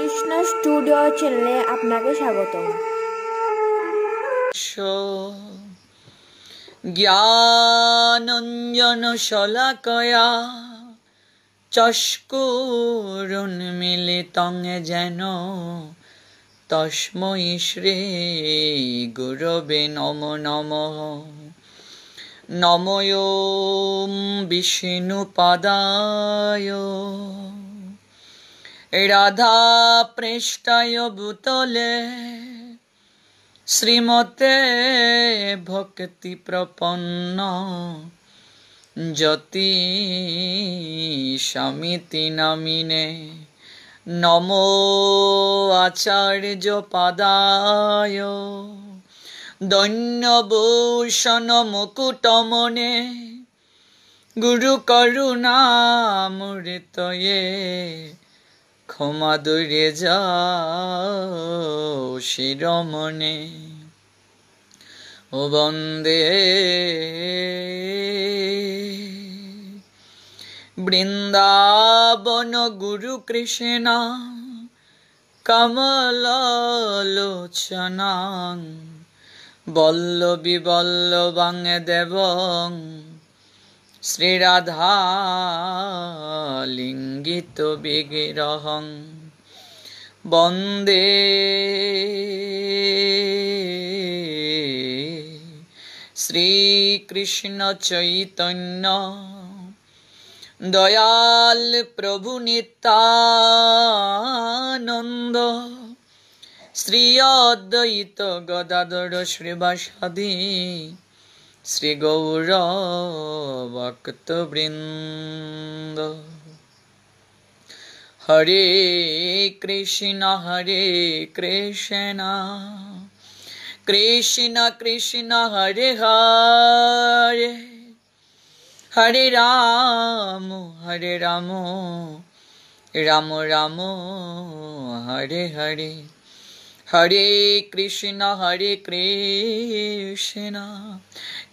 Krishna studio চ্যানেলে আপনাকে স্বাগতম। জ্ঞানঞ্জন শলাকয়া চক্ষুরুন্মিলিতং যেন তস্मै শ্রী গুরবে নমো নমঃ। নমো বিষ্ণুপদায় রাধাপৃষ্ঠায় ভূতলে শ্রীমতে ভক্তি প্রপন্ন যতি সমিতি নামিনে। নমো আচার্য পাদায় দৈন্যভূষণ মুকুটমনে গুরু করুণামৃতয়ে ক্ষমা দূরে যাও শিরোমণি। ও বন্দে বৃন্দাবন গুরু কৃষ্ণ কমলোচনা বল্লভী বল্লভাং দেবং শ্রীরাধা লিঙ্গিত বিগ্রহং বন্দে শ্রীকৃষ্ণ চৈতন্য দয়াল প্রভু নিত্যানন্দ শ্রী অদ্বৈত গদাধর শ্রীবাসাদি শ্রী গৌর ভক্তবৃন্দ। হরে কৃষ্ণ কৃষ্ণ কৃষ্ণ হরে হরে হরে রাম রাম রাম হরে হরে। হরে কৃষ্ণ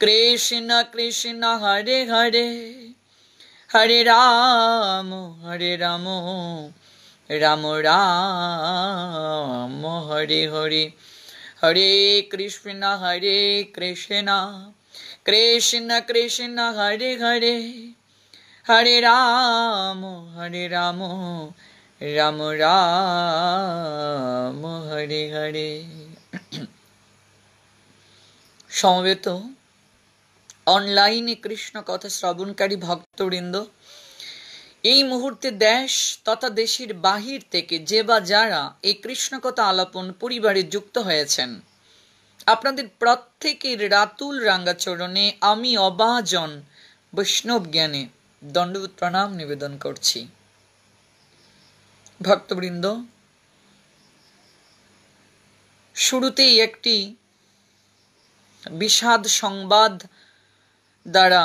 কৃষ্ণ কৃষ্ণ হরে হরে হরে রাম রাম রাম হরে হরে। হরে কৃষ্ণ কৃষ্ণ কৃষ্ণ কৃষ্ণ হরে হরে হরে রাম রাম রাম হরে হরে। সমবেত অনলাইনে কৃষ্ণ কথা শ্রবণকারী ভক্তবৃন্দ, এই মুহূর্তে দেশ তথা দেশের বাহির থেকে যে বা যারা এই কৃষ্ণ কথা আলাপন পরিবারে যুক্ত হয়েছেন, আপনাদের প্রত্যেকের রাতুল রাঙ্গা চরণে আমি অবাজন বৈষ্ণব জ্ঞানে দণ্ডবোধ প্রণাম নিবেদন করছি। ভক্তবৃন্দ, শুরুতেই একটি বিষাদ সংবাদ দ্বারা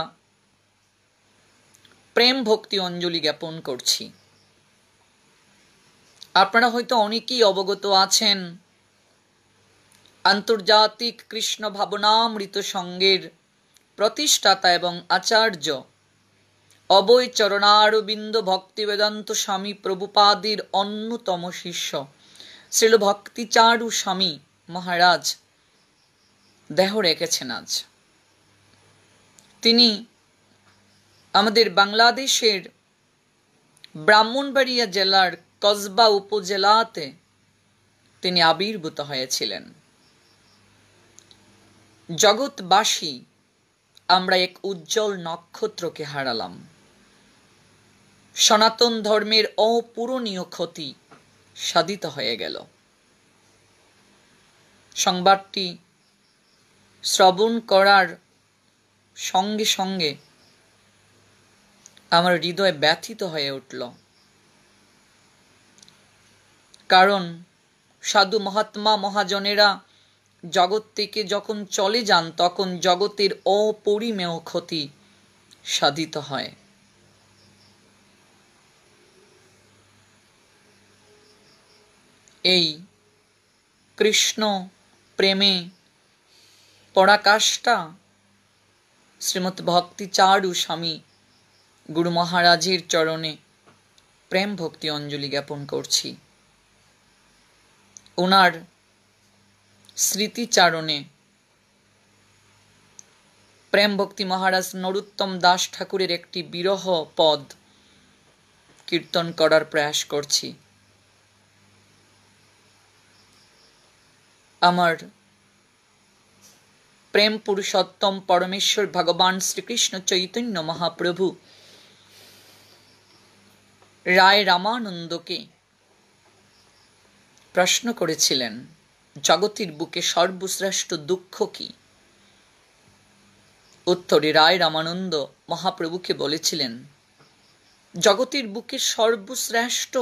প্রেম ভক্তি অঞ্জলি জ্ঞাপন করছি। আপনারা হয়তো অনেকেই অবগত আছেন, আন্তর্জাতিক কৃষ্ণ ভাবনামৃত সংঘের প্রতিষ্ঠাতা এবং আচার্য অভয় চরণারবিন্দ ভক্তি বেদান্ত স্বামী প্রভুপাদের অন্যতম শিষ্য শ্রীল ভক্তিচারু স্বামী মহারাজ দেহ রেখেছেন আজ। তিনি আমাদের বাংলাদেশের ব্রাহ্মণবাড়িয়া জেলার কসবা উপজেলাতে তিনি আবির্ভূত হয়েছিলেন। জগৎবাসী আমরা এক উজ্জ্বল নক্ষত্রকে হারালাম। সনাতন ধর্মের অপূরণীয় ক্ষতি সাধিত হয়ে গেল। সংবাদটি শ্রবণ করার সঙ্গে সঙ্গে আমার হৃদয় ব্যথিত হয়ে উঠল। কারণ সাধু মহাত্মা মহাজনেরা জগৎ থেকে যখন চলে যান, তখন জগতের অপরিমেয় ক্ষতি সাধিত হয়। এই কৃষ্ণ প্রেমে পরাকাষ্ঠা শ্রীমৎ ভক্তিচারু স্বামী গুরু মহারাজের চরণে প্রেম ভক্তি অঞ্জলি জ্ঞাপন করছি। ওনার স্মৃতিচারণে প্রেম ভক্তি মহারাজ নরোত্তম দাস ঠাকুরের একটি বিরহ পদ কীর্তন করার প্রয়াস করছি। আমার প্রেম পুরুষোত্তম পরমেশ্বর ভগবান শ্রীকৃষ্ণ চৈতন্য মহাপ্রভু রায় রামানন্দকে প্রশ্ন করেছিলেন, জগতের বুকে সর্বশ্রেষ্ঠ দুঃখ কি? উত্তরে রায় রামানন্দ মহাপ্রভুকে বলেছিলেন, জগতের বুকে সর্বশ্রেষ্ঠ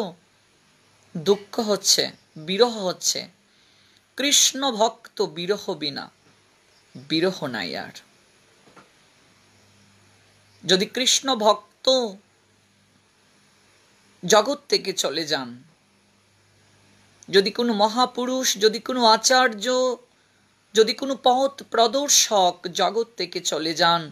দুঃখ হচ্ছে, বিরহ হচ্ছে, কৃষ্ণ ভক্ত বিরহ বিনা বিরহ নাই আর। যদি কৃষ্ণ ভক্ত জগৎ থেকে চলে যান, যদি কোনো মহাপুরুষ, যদি কোনো আচার্য, যদি কোনো পথ প্রদর্শক জগৎ থেকে চলে যান,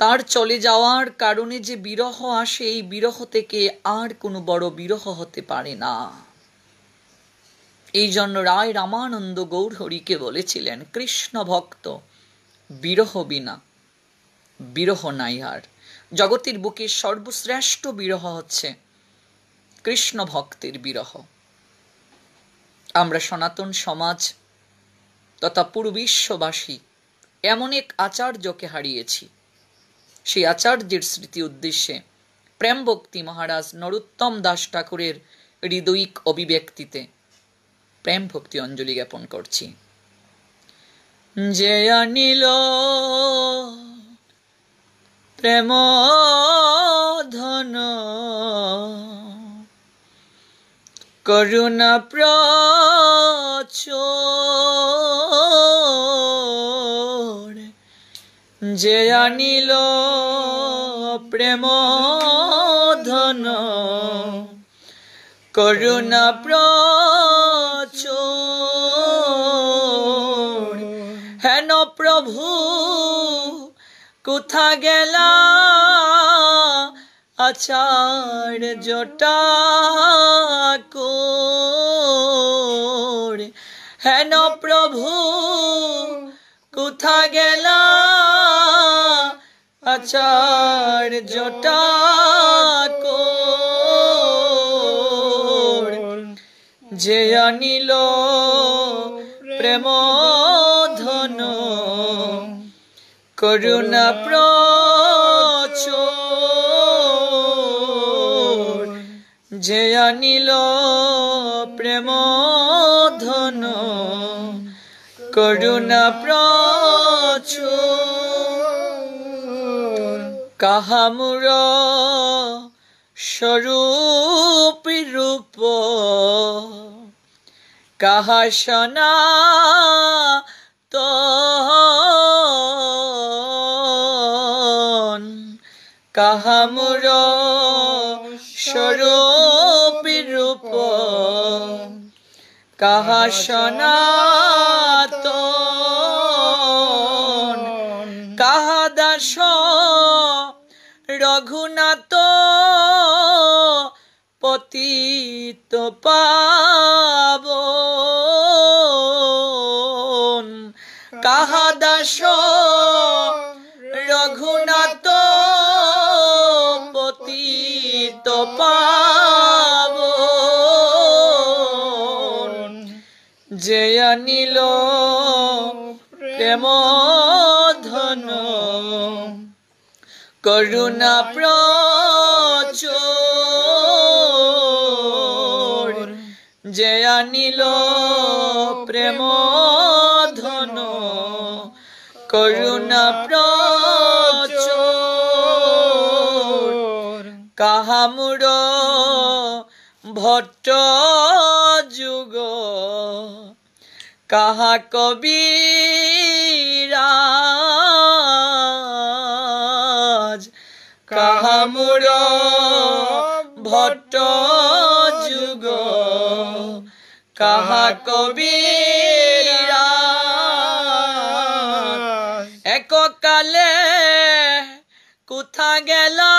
তার চলে যাওয়ার কারণে যে বিরহ আসে, এই বিরহ থেকে আর কোনো বড় বিরহ হতে পারে না। এই জন্য রায় রামানন্দ গৌরহরিকে বলেছিলেন, কৃষ্ণ ভক্ত বিরহ বিনা বিরহ নাই আর। জগতের বুকে সর্বশ্রেষ্ঠ বিরহ হচ্ছে কৃষ্ণ ভক্তের বিরহ। আমরা সনাতন সমাজ তথা পুরো বিশ্ববাসী এমন এক আচার্যকে হারিয়েছি। সেই আচার্যের স্মৃতি উদ্দেশ্যে প্রেম ভক্তি মহারাজ নরোত্তম দাস ঠাকুরের হৃদয়িক অভিব্যক্তিতে প্রেম ভক্তি অঞ্জলি জ্ঞাপন করছি। যে আনিল প্রেম ধন করুণা প্রচুর, যে আনিল প্রেম ধন করুণা প্রচুর, হেন প্রভু কোথা গেলা আচার্য ঠাকুর, হেন প্রভু কোথা গেলা আচার্য ঠাকুর, যে আনিল প্রেম ধন করুণা প্রচুর, যে আনিল প্রেম ধন করুণা প্রচুর, কাহা মুর স্বরূপ রূপ কাহা সনা তো কাহা মুর স্বরূপ রূপ কাহা সনাতন, কাহা দাস রঘুনাথ পতিত পাবন, কাহা দাস রঘুনাথ পতিত পাবন, যে আনিল প্রেম ধন করুণা প্রচুর, যে আনিল প্রেম ধন করুণা প্রচুর, কাহা মুর ভট্ট যুগ কাহা কবিরাজ, কাহা মুর ভট্ট যুগ কাহা কবিরাজ, এককালে কোথা গেলা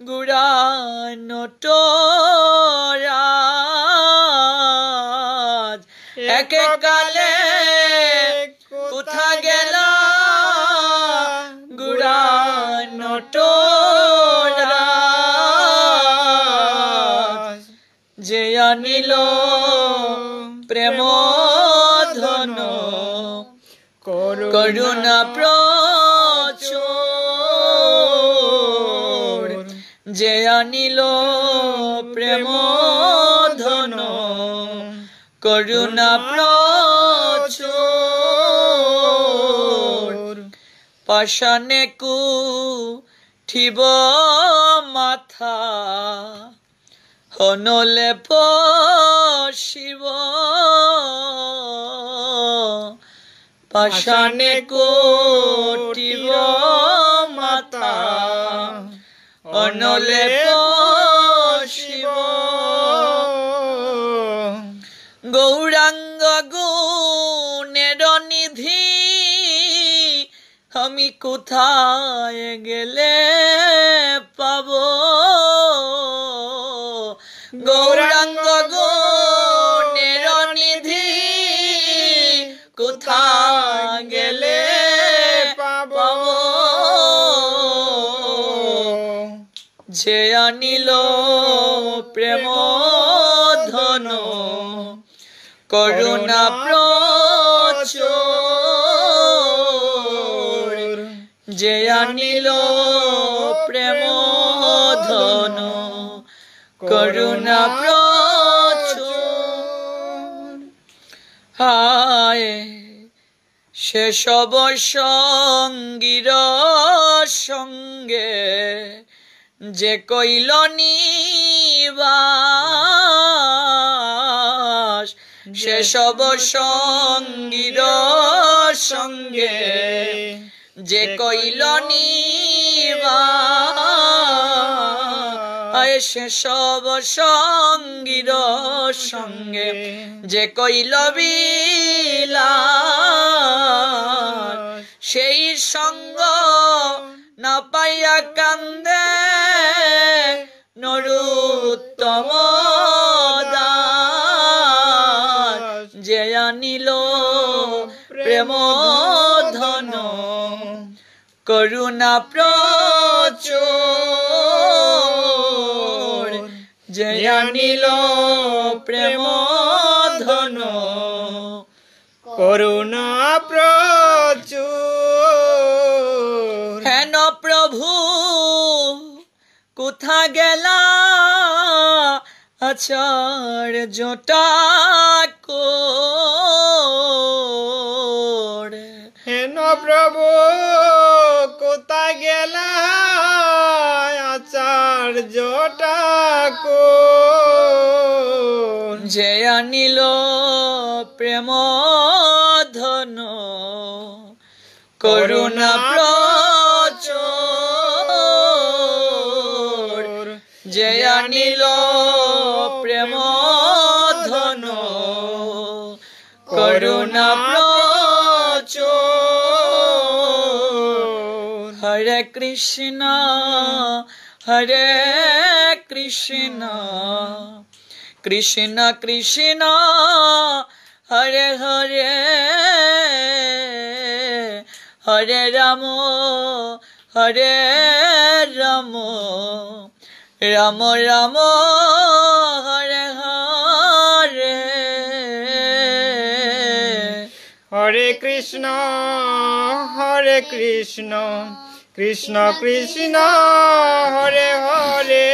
গুড়া নটোর কালে কোথা গেল গুড়া নটোরা যে আনিল প্রেম ধন করুণা প্রচুর যে আনিল প্রেম ধন করুণা প্রচুর পাষাণে কুঠিব মাথা হনলে পশিব পাষাণে কুঠিব মাথা হনলে পশিব গৌরাঙ্গ গুণের নিধি আমি কোথায় গেলে পাব গৌরাঙ্গ গুণের নিধি কোথায় গেলে পাব যে আনিল প্রেম ধন করুণা প্রচুর যে আনিল প্রেম ধন করুণা প্রচুর হায় সেসব সঙ্গীর সঙ্গে যে কইল নিবাস সেসব সঙ্গীর সঙ্গে যে কইল নিবাস সেসব সঙ্গীর সঙ্গে যে কইল বিলাস সেই সঙ্গ না পাইয়া কান্দে নরোত্তম দাস যে আনিল প্রেম ধন করুণা প্রচুর যে আনিল প্রেম ধন করুণা প্রচুর হেন প্রভু কোথা গেলা আচার্যটা কোড় হেন প্রভু কোথা গেলা আচার্যটা কোড় যে আনিল প্রেম ধন করুণা প্রচুর যে আনিল প্রেম ধন করুণা প্রচুর হরে কৃষ্ণ কৃষ্ণ কৃষ্ণ হরে হরে হরে রাম রাম রাম হরে হরে হরে কৃষ্ণ কৃষ্ণ কৃষ্ণ হরে হরে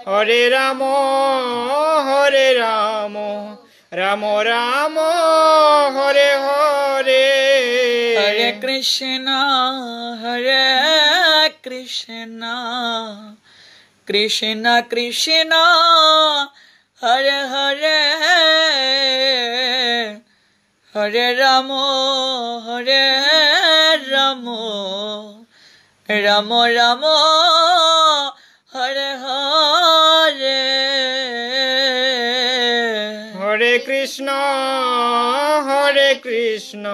হরে রাম রাম রাম হরে হরে হরে কৃষ্ণ কৃষ্ণ কৃষ্ণ হরে হরে হরে রাম রাম রাম হরে হরে হরে কৃষ্ণ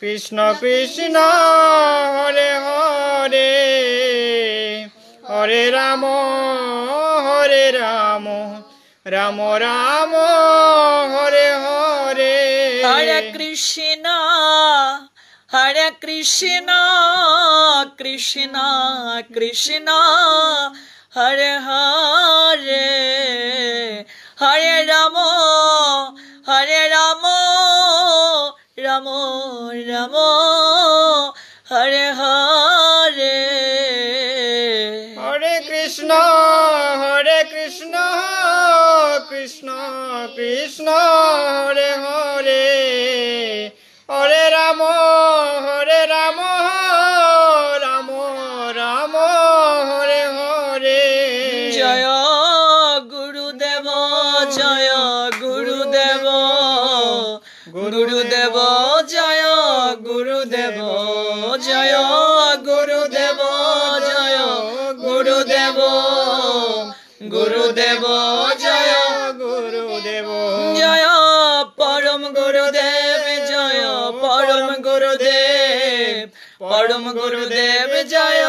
কৃষ্ণ কৃষ্ণ হরে হরে হরে রাম রাম রাম হরে হরে হরে কৃষ্ণ কৃষ্ণ কৃষ্ণ হরে হরে হরে রাম রাম রাম হরে হরে হরে কৃষ্ণ কৃষ্ণ কৃষ্ণ হরে হরে হরে রাম রাম রাম হরে হরে জয় গুরুদেব জয় গুরুদেব গুরুদেব জয় গুরুদেব জয় গুরুদেব জয় গুরুদেব গুরুদেব জয় গুরুদেব জয় পরম গুরুদেব জয় পরম গুরুদেব পরম গুরুদেব জয়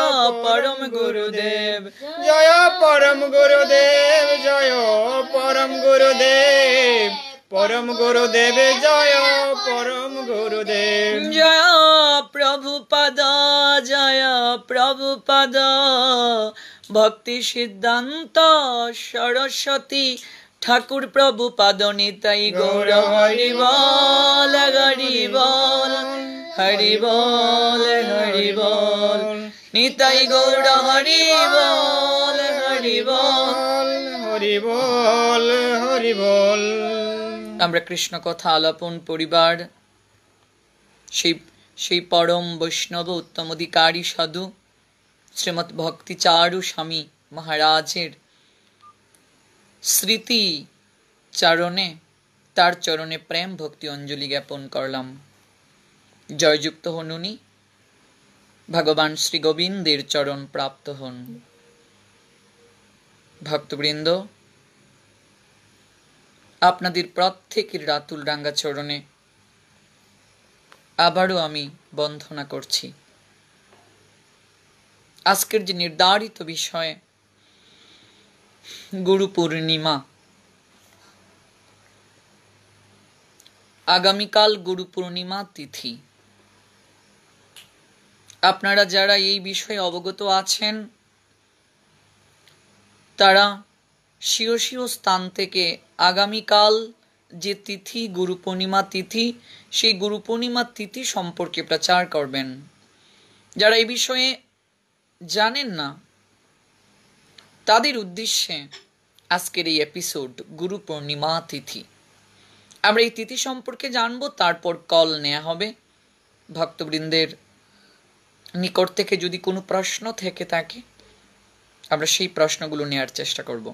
পরম গুরুদেব জয় পরম গুরুদেব জয় পরম গুরুদেব পরম গুরুদেব জয় পরম গুরুদেব জয় প্রভুপদ জয় প্রভুপদ ভক্তি সিদ্ধান্ত সরস্বতী ঠাকুর প্রভুপাদ নিতাই গৌর হরি বল হরি বল হরি বল হরি বল নিতাই গৌর হরি বল হরি বল হরি বল হরি বল। আমরা কৃষ্ণ কথা আলাপন পরিবার সেই পরম বৈষ্ণব উত্তম অধিকারী সাধু শ্রীমৎ ভক্তি চারু স্বামী মহারাজের স্মৃতি চারণে তার চরণে প্রেম ভক্তি অঞ্জলি জ্ঞাপন করলাম। জয়যুক্ত হন উনি, ভগবান শ্রী গোবিন্দের চরণ প্রাপ্ত হন। ভক্তবৃন্দ, আপনাদের প্রত্যেকের রাতুল রাঙ্গা চরণে আবারও আমি বন্দনা করছি। আজকের যে নির্ধারিত বিষয় গুরু পূর্ণিমা, আগামীকাল গুরু পূর্ণিমা তিথি। আপনারা যারা এই বিষয়ে অবগত আছেন তারা স্বীয় স্বীয় স্থান থেকে আগামীকাল যে তিথি গুরু পূর্ণিমা তিথি, সেই গুরু পূর্ণিমা তিথি সম্পর্কে প্রচার করবেন। যারা এই বিষয়ে জানেন না তাদের উদ্দেশ্যে আজকের এই এপিসোড গুরু পূর্ণিমা তিথি। আমরা এই তিথি সম্পর্কে জানবো, তারপর কল নেওয়া হবে। ভক্তবৃন্দের নিকট থেকে যদি কোনো প্রশ্ন থেকে থাকে আমরা সেই প্রশ্নগুলো নেওয়ার চেষ্টা করব।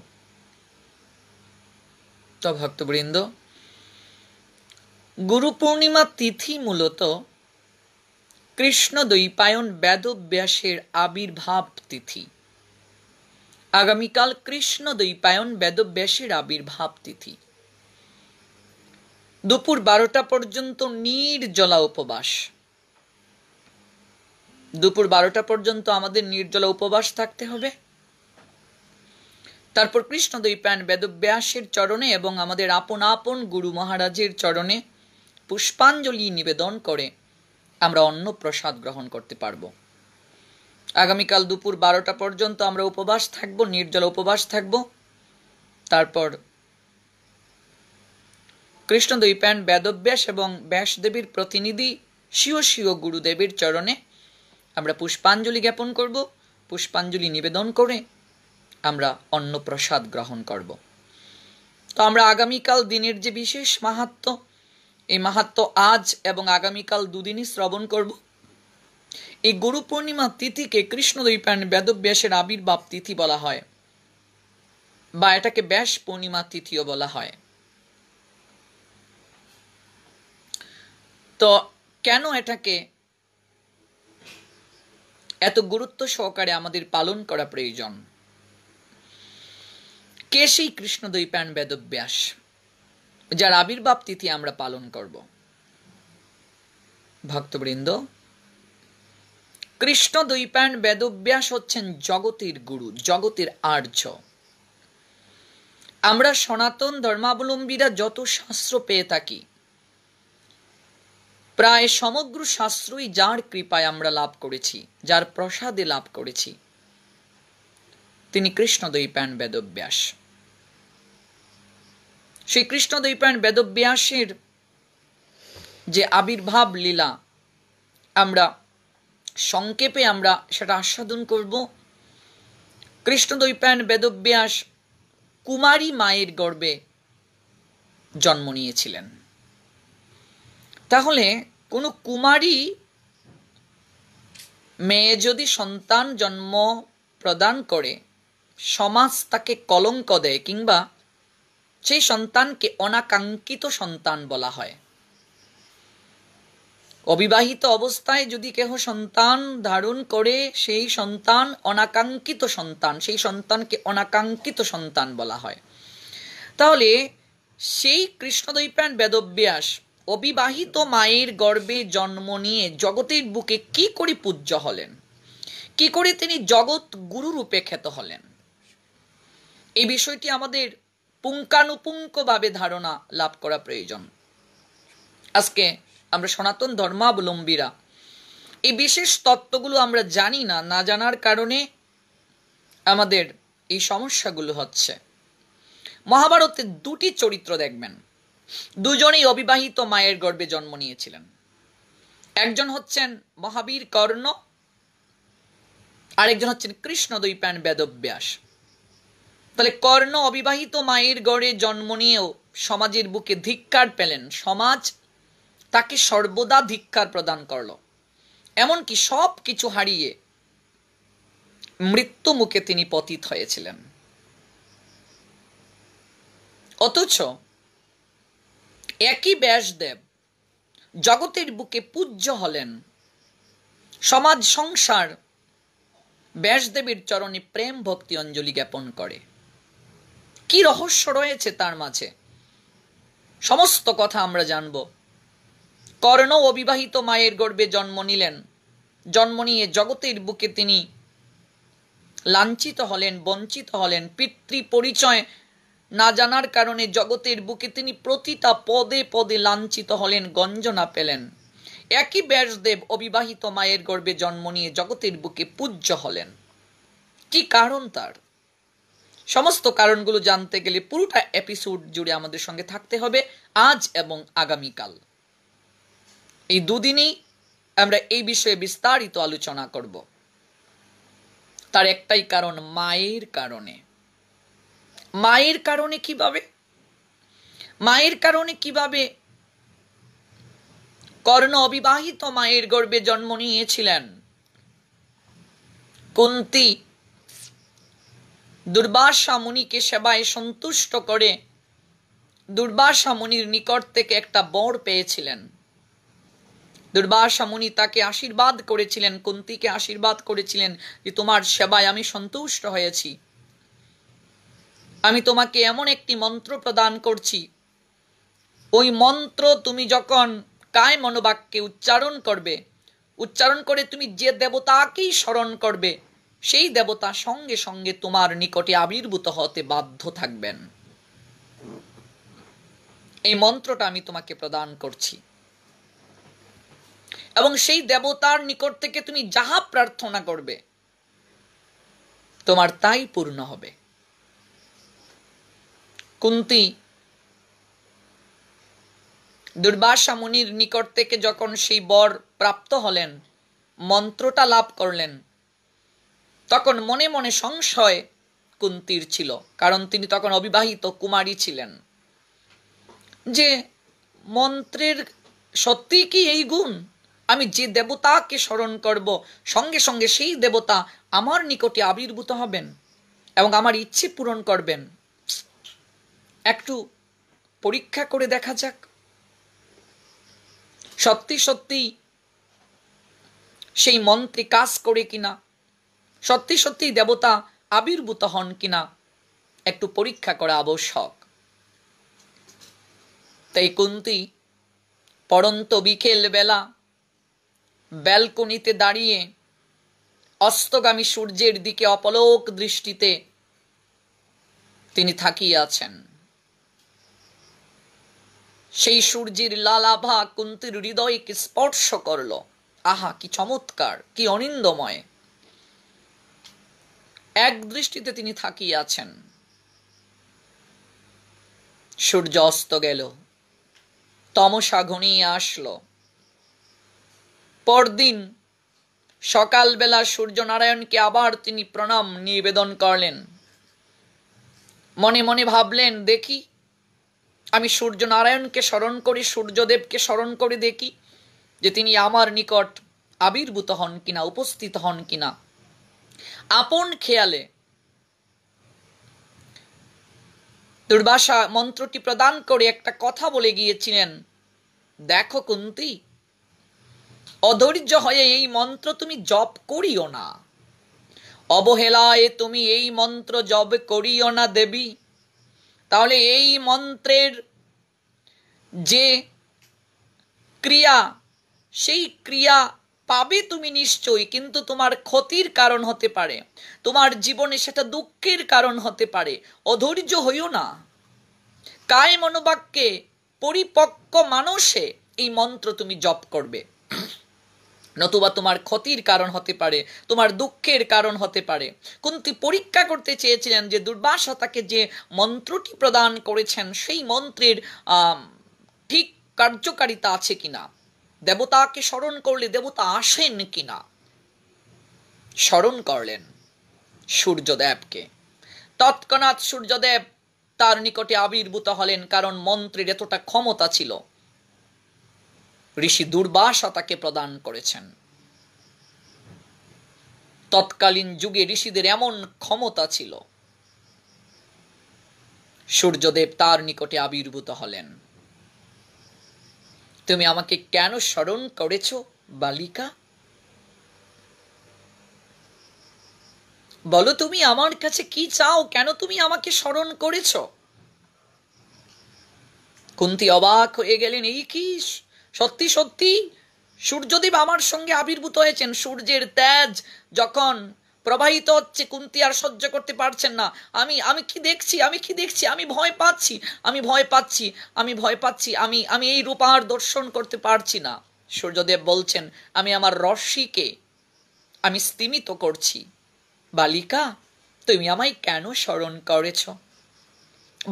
তো ভক্তবৃন্দ, গুরু পূর্ণিমা তিথি মূলত কৃষ্ণ দ্বৈপায়ন বেদব্যাসের আবির্ভাব তিথি। আগামীকাল কৃষ্ণ দ্বৈপায়ন বেদব্যাসের আবির্ভাব তিথি। দুপুর 12টা পর্যন্ত নির্জলা উপবাস। দুপুর 12টা পর্যন্ত আমাদের নির্জলা উপবাস থাকতে হবে। তারপর কৃষ্ণ দ্বৈপায়ন বেদব্যাসের চরণে এবং আমাদের আপন আপন গুরু মহারাজের চরণে পুষ্পাঞ্জলি নিবেদন করে আমরা অন্ন প্রসাদ গ্রহণ করতে পারব। আগামীকাল দুপুর 12টা পর্যন্ত আমরা উপবাস থাকব, নির্জলা উপবাস থাকব। তারপর কৃষ্ণ দ্বৈপায়ন বেদব্যাস এবং ব্যাসদেবীর প্রতিনিধি স্বীয় স্বীয় গুরুদেবের চরণে আমরা পুষ্পাঞ্জলি জ্ঞাপন করব। পুষ্পাঞ্জলি নিবেদন করে আমরা অন্ন প্রসাদ গ্রহণ করব। তো আমরা আগামীকাল দিনের যে বিশেষ মাহাত্ম্য, এই মাহাত্ম্য আজ এবং আগামীকাল দুদিনই শ্রবণ করব। এই গুরু পূর্ণিমা তিথিকে কৃষ্ণ দ্বৈপায়ন বেদব্যাসের আবির্ভাব তিথি বলা হয়, বা এটাকে ব্যাস পূর্ণিমা তিথিও বলা হয়। তো কেন এটাকে এত গুরুত্ব সহকারে আমাদের পালন করা প্রয়োজন? কে সেই কৃষ্ণ দ্বৈপায়ন বেদব্যাস যার আবির্ভাব তিথি আমরা পালন করব? ভক্তবৃন্দ, কৃষ্ণ দ্বৈপায়ন বেদব্যাস হচ্ছেন জগতের গুরু, জগতের আর্য। আমরা সনাতন ধর্মাবলম্বীরা যত শাস্ত্র পেয়ে থাকি, প্রায় সমগ্র শাস্ত্রই যার কৃপায় আমরা লাভ করেছি, যার প্রসাদে লাভ করেছি, তিনি কৃষ্ণদ্বৈপায়ন বেদব্যাস। সেই কৃষ্ণদ্বৈপায়ন বেদব্যাসের যে আবির্ভাব লীলা, আমরা সংক্ষেপে আমরা সেটা আস্বাদন করব। কৃষ্ণদ্বৈপায়ন বেদব্যাস কুমারী মায়ের গর্ভে জন্ম নিয়েছিলেন। তাহলে কোনো কুমারী মেয়ে যদি সন্তান জন্ম প্রদান করে, সমাজ তাকে কলঙ্ক দেয়, কিংবা সেই সন্তানকে অনাকাঙ্ক্ষিত সন্তান বলা হয়। অবিবাহিত অবস্থায় যদি কেহ সন্তান ধারণ করে, সেই সন্তান অনাকাঙ্ক্ষিত সন্তান, সেই সন্তানকে অনাকাঙ্ক্ষিত সন্তান বলা হয়। তাহলে সেই কৃষ্ণদ্বৈপায়ন বেদব্যাস অবিবাহিত মায়ের গর্ভে জন্ম নিয়ে জগতের বুকে কি করে পূজ্য হলেন, কি করে তিনি জগৎ গুরু রূপে খ্যাত হলেন, এই বিষয়টি আমাদের পুঙ্খানুপুঙ্খভাবে ধারণা লাভ করা প্রয়োজন। আজকে আমরা সনাতন ধর্মাবলম্বীরা এই বিশেষ তত্ত্বগুলো আমরা জানি না, না জানার কারণে আমাদের এই সমস্যাগুলো হচ্ছে। মহাভারতে দুটি চরিত্র দেখবেন, দুজনেই অবিবাহিত মায়ের গর্ভে জন্ম নিয়েছিলেন। একজন হচ্ছেন মহাবীর কর্ণ, আরেকজন হচ্ছেন কৃষ্ণদ্বৈপায়ন বেদব্যাস। তাহলে কর্ণ অবিবাহিত মায়ের গর্ভে জন্ম নিয়েও সমাজের বুকে ধিক্কার পেলেন, সমাজ তাকে সর্বদা ধিক্কার প্রদান করল, এমনকি সব কিছু হারিয়ে মৃত্যু মুখে তিনি পতিত হয়েছিলেন। অথচ একই ব্যাসদেব জগতের বুকে পূজ্য হলেন। সমাজ সংসার ব্যাসদেবের চরণে প্রেম ভক্তি অঞ্জলি জ্ঞাপন করে। কি রহস্য রয়েছে তার মাঝে, সমস্ত কথা আমরা জানব। কর্ণ অবিবাহিত মায়ের গর্ভে জন্ম নিলেন, জন্ম নিয়ে জগতের বুকে তিনি লাঞ্ছিত হলেন, বঞ্চিত হলেন। পিতৃ পরিচয় না জানার কারণে জগতের বুকে তিনি প্রতিটা পদে পদে লাঞ্ছিত হলেন, গঞ্জনা পেলেন। একই ব্যাসদেব অবিবাহিত মায়ের গর্ভে জন্ম নিয়ে জগতের বুকে পূজ্য হলেন। কি কারণ তার? সমস্ত কারণগুলো জানতে গেলে পুরোটা এপিসোড জুড়ে আমাদের সঙ্গে থাকতে হবে, আজ এবং আগামীকাল। এই দুদিনই আমরা এই বিষয়ে বিস্তারিত আলোচনা করব। তার একটাই কারণ, মায়ের কারণে। মায়ের কারণে কিভাবে? মায়ের কারণে কিভাবে কর্ণ অবিবাহিত মায়ের গর্ভে জন্ম নিয়েছিলেন? কুন্তী দুর্বাসা মুনিকে সেবায় সন্তুষ্ট করে দুর্বাসা মুনির নিকট থেকে একটা বর পেয়েছিলেন। দুর্বাসা মুনি তাকে আশীর্বাদ করেছিলেন, কুন্তীকে আশীর্বাদ করেছিলেন যে তোমার সেবায় আমি সন্তুষ্ট হয়েছি, আমি তোমাকে এমন একটি মন্ত্র প্রদান করছি, ওই মন্ত্র তুমি যখন কায় মনোবাক্যে উচ্চারণ করবে, উচ্চারণ করে তুমি যে দেবতাকেই স্মরণ করবে, সেই দেবতা সঙ্গে সঙ্গে তোমার নিকটে আবির্ভূত হতে বাধ্য থাকবেন। এই মন্ত্রটা আমি তোমাকে প্রদান করছি, এবং সেই দেবতার নিকট থেকে তুমি যাহা প্রার্থনা করবে তোমার তাই পূর্ণ হবে। কুন্তী দুর্বাসা মুনির নিকট থেকে যখন সেই বর প্রাপ্ত হলেন, মন্ত্রটা লাভ করলেন, তখন মনে মনে সংশয় কুন্তীর ছিল, কারণ তিনি তখন অবিবাহিত কুমারী ছিলেন, যে মন্ত্রের সত্যি কি এই গুণ, আমি যে দেবতাকে স্মরণ করব সঙ্গে সঙ্গে সেই দেবতা আমার নিকটে আবির্ভূত হবেন এবং আমার ইচ্ছে পূরণ করবেন। একটু পরীক্ষা করে দেখা যাক, সত্যি সত্যি সেই মন্ত্রে কাজ করে কিনা, সত্যি সত্যি দেবতা আবির্ভূত হন কিনা, একটু পরীক্ষা করা আবশ্যক। তাই কুন্তী পড়ন্ত বিকেল বেলা ব্যালকনিতে দাঁড়িয়ে অস্তগামী সূর্যের দিকে অপলক দৃষ্টিতে তিনি থাকিয়ে আছেন। সেই সূর্যের লালাভা কুন্তীর হৃদয়কে স্পর্শ করল। আহা, কি চমৎকার, কি অনিন্দময়! এক দৃষ্টিতে তিনি থাকিয়ে আছেন। সূর্য অস্ত গেল, তমসা ঘনিয়ে আসলো। পরদিন সকালবেলা সূর্যনারায়ণকে আবার তিনি প্রণাম নিবেদন করলেন। মনে মনে ভাবলেন, দেখি আমি সূর্যনারায়ণকে স্মরণ করি, সূর্যদেবকে স্মরণ করে দেখি যে তিনি আমার নিকট আবির্ভূত হন কিনা, উপস্থিত হন কিনা। আপন খেয়ালে দুর্বাসা মন্ত্রটি প্রদান করে একটা কথা বলে গিয়েছিলেন, দেখো কুন্তী, অধৈর্য হয়ে এই মন্ত্র তুমি জপ করিও না, অবহেলায় তুমি এই মন্ত্র জপ করিও না দেবী। তাহলে এই মন্ত্রের যে ক্রিয়া, সেই ক্রিয়া পাবে তুমি নিশ্চয়ই, কিন্তু তোমার ক্ষতির কারণ হতে পারে, তোমার জীবনে সেটা দুঃখের কারণ হতে পারে। অধৈর্য হইও না, কায় মনোবাক্যে পরিপক্ক মানুষে এই মন্ত্র তুমি জপ করবে, নতুবা তোমার ক্ষতির কারণ হতে পারে, তোমার দুঃখের কারণ হতে পারে। কুন্তী পরীক্ষা করতে চেয়েছিলেন যে দুর্বাসা তাকে যে মন্ত্রটি প্রদান করেছেন সেই মন্ত্রের ঠিক কার্যকারিতা আছে কিনা, দেবতাকে স্মরণ করলে দেবতা আসেন কিনা। স্মরণ করলেন সূর্যদেবকে। তৎক্ষণাৎ সূর্যদেব তার নিকটে আবির্ভূত হলেন, কারণ মন্ত্রের এতটা ক্ষমতা ছিল ঋষি দুর্বাসা তাকে প্রদান করেছেন। তৎকালীন যুগে ঋষিদের এমন ক্ষমতা ছিল। সূর্যদেব তার নিকটে আবির্ভূত হলেন। তুমি আমাকে কেন স্মরণ করেছ বালিকা? বলো, তুমি আমার কাছে কি চাও? কেন তুমি আমাকে স্মরণ করেছ? কুন্তী অবাক হয়ে গেলেন, এই কি, সত্যি সত্যি সূর্যদেব আমার সঙ্গে আবির্ভূত হয়েছেন। সূর্যের তেজ যখন প্রবাহিত হচ্ছে, কুন্তী আর সহ্য করতে পারছেন না। আমি কি দেখছি, আমি কি দেখছি, আমি ভয় পাচ্ছি, আমি ভয় পাচ্ছি, আমি ভয় পাচ্ছি, আমি এই রূপ আর দর্শন করতে পারছি না। সূর্যদেব বলছেন, আমি আমার রশ্মিকে আমি স্তিমিত করছি। বালিকা, তুমি আমায় কেন স্মরণ করেছ?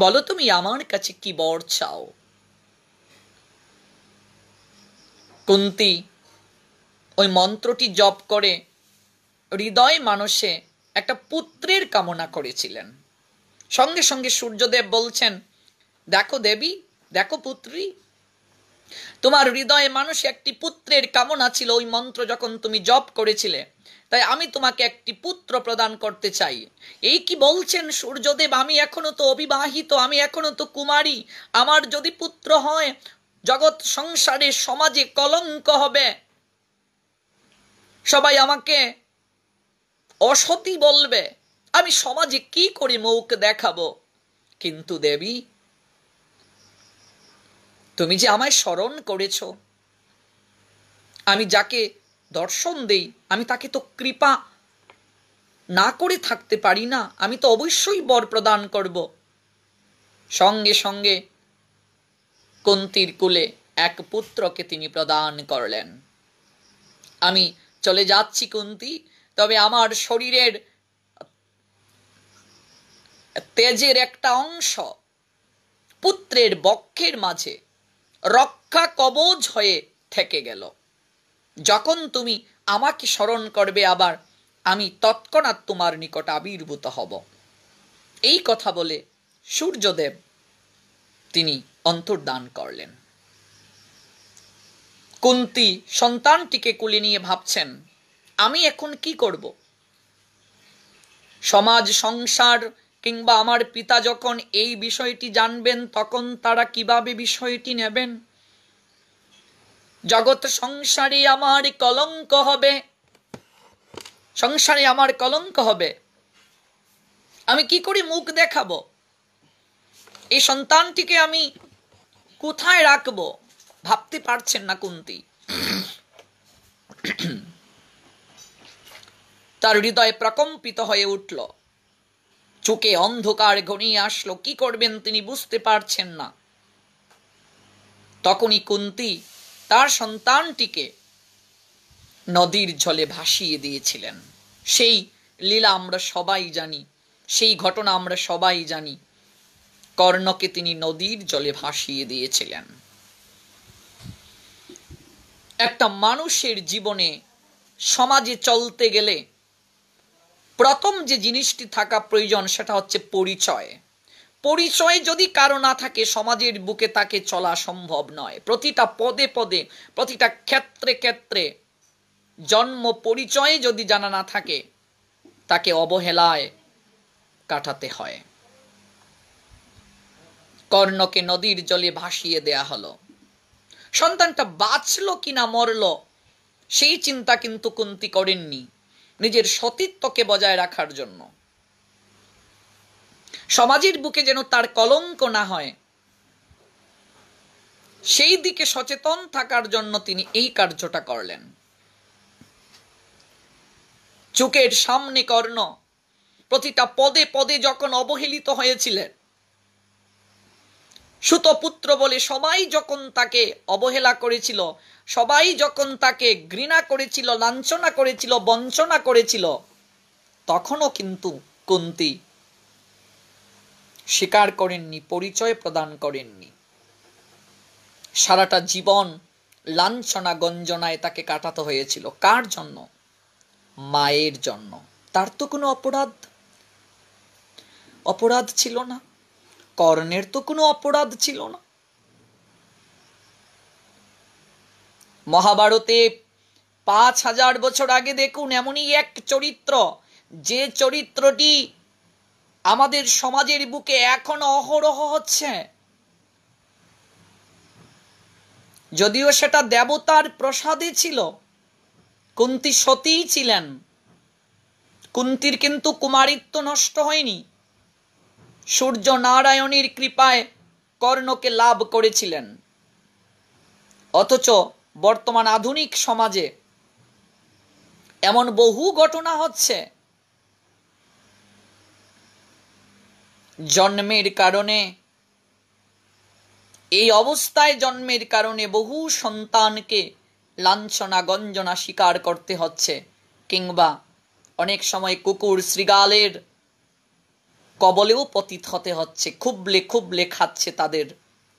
বলো, তুমি আমার কাছে কি বর চাও? কুন্তী ওই মন্ত্রটি জপ করে হৃদয় মানুষে একটা পুত্রের কামনা করেছিলেন। সঙ্গে সঙ্গে সূর্যদেব বলছেন, দেখো দেবী, দেখো পুত্রী, তোমার হৃদয়ে মানুষে একটি পুত্রের কামনা ছিল ওই মন্ত্র যখন তুমি জপ করেছিলে, তাই আমি তোমাকে একটি পুত্র প্রদান করতে চাই। এই কি বলছেন সূর্যদেব? আমি এখনো তো অবিবাহিত, আমি এখনো তো কুমারী। আমার যদি পুত্র হয়, জগৎ সংসারে সমাজে কলঙ্ক হবে, সবাই আমাকে অসতী বলবে, আমি সমাজে কি করে মুখ দেখাবো? কিন্তু দেবী, তুমি যে আমায় স্মরণ করেছ, আমি যাকে দর্শন দেই আমি তাকে তো কৃপা না করে থাকতে পারি না, আমি তো অবশ্যই বর প্রদান করব। সঙ্গে সঙ্গে কুন্তীর কুলে এক পুত্রকে তিনি প্রদান করলেন। আমি চলে যাচ্ছি কুন্তী, তবে আমার শরীরের তেজের একটা অংশ পুত্রের বক্ষের মাঝে রক্ষা কবচ হয়ে থেকে গেল। যখন তুমি আমাকে স্মরণ করবে আবার, আমি তৎক্ষণাৎ তোমার নিকট আবির্ভূত হব। এই কথা বলে সূর্যদেব তিনি অন্তর্ধান করলেন। কুন্তী সন্তানটিকে কোলে নিয়ে ভাবছেন, আমি এখন কি করব? সমাজ সংসার কিংবা আমার পিতা যখন এই বিষয়টি জানবেন, তখন তারা কিভাবে বিষয়টি নেবেন? জগৎ সংসারে আমার কলঙ্ক হবে, সংসারে আমার কলঙ্ক হবে, আমি কি করে মুখ দেখাবো? এই সন্তানটিকে আমি কোথায় রাখবো? ভাবতে পারছেন না কুন্তী। তার হৃদয় প্রকম্পিত হয়ে উঠল। চোখে অন্ধকার ঘনিয়ে আসলো, কি করবেন তিনি বুঝতে পারছেন না। তখনই কুন্তী তার সন্তানটিকে নদীর জলে ভাসিয়ে দিয়েছিলেন। সেই লীলা আমরা সবাই জানি, সেই ঘটনা আমরা সবাই জানি। কর্ণকে তিনি নদীর জলে ভাসিয়ে দিয়েছিলেন। একটা মানুষের জীবনে, সমাজে চলতে গেলে প্রথম যে জিনিসটি থাকা প্রয়োজন সেটা হচ্ছে পরিচয়। পরিচয় যদি কারো না থাকে, সমাজের বুকে তাকে চলা সম্ভব নয়। প্রতিটা পদে পদে, প্রতিটা ক্ষেত্রে ক্ষেত্রে জন্ম পরিচয় যদি জানা না থাকে, তাকে অবহেলায় কাটাতে হয়। কর্ণকে নদীর জলে ভাসিয়ে দেয়া হলো। সন্তানটা বাঁচলো কিনা মরল সেই চিন্তা কিন্তু কুন্তী করেননি, নিজের সতীত্বকে বজায় রাখার জন্য, সমাজের বুকে যেন তার কলঙ্ক না হয়, সেই দিকে সচেতন থাকার জন্য তিনি এই কার্যটা করলেন। চোখের সামনে কর্ণ প্রতিটা পদে পদে যখন অবহেলিত হয়েছিলেন, সুতপুত্র বলে সবাই যখন তাকে অবহেলা করেছিল, সবাই যখন তাকে ঘৃণা করেছিল, লাঞ্ছনা করেছিল, বঞ্চনা করেছিল, তখনও কিন্তু কুন্তী স্বীকার করেননি, পরিচয় প্রদান করেননি। সারাটা জীবন লাঞ্ছনা গঞ্জনায় তাকে কাটাতে হয়েছিল। কার জন্য? মায়ের জন্য। তার তো কোনো অপরাধ ছিল না, কর্ণের তো কোনো অপরাধ ছিল না। মহাভারতে 5000 বছর আগে দেখুন এমনই এক চরিত্র, যে চরিত্রটি আমাদের সমাজের বুকে এখনো অহরহ হচ্ছে। যদিও সেটা দেবতার প্রসাদে ছিল, কুন্তী সতী ছিলেন, কুন্তীর কিন্তু কুমারিত্ব নষ্ট হয়নি। সূর্য নারায়ণের কৃপায় কর্ণকে লাভ করেছিলেন। অথচ বর্তমান আধুনিক সমাজে এমন বহু ঘটনা হচ্ছে, জন্মের কারণে, এই অবস্থায় জন্মের কারণে বহু সন্তানকে লাঞ্ছনা গঞ্জনা স্বীকার করতে হচ্ছে, কিংবা অনেক সময় কুকুর শৃগালের কবলেও পতিত হতে হচ্ছে। খুবলে খুবলে খাচ্ছে তাদের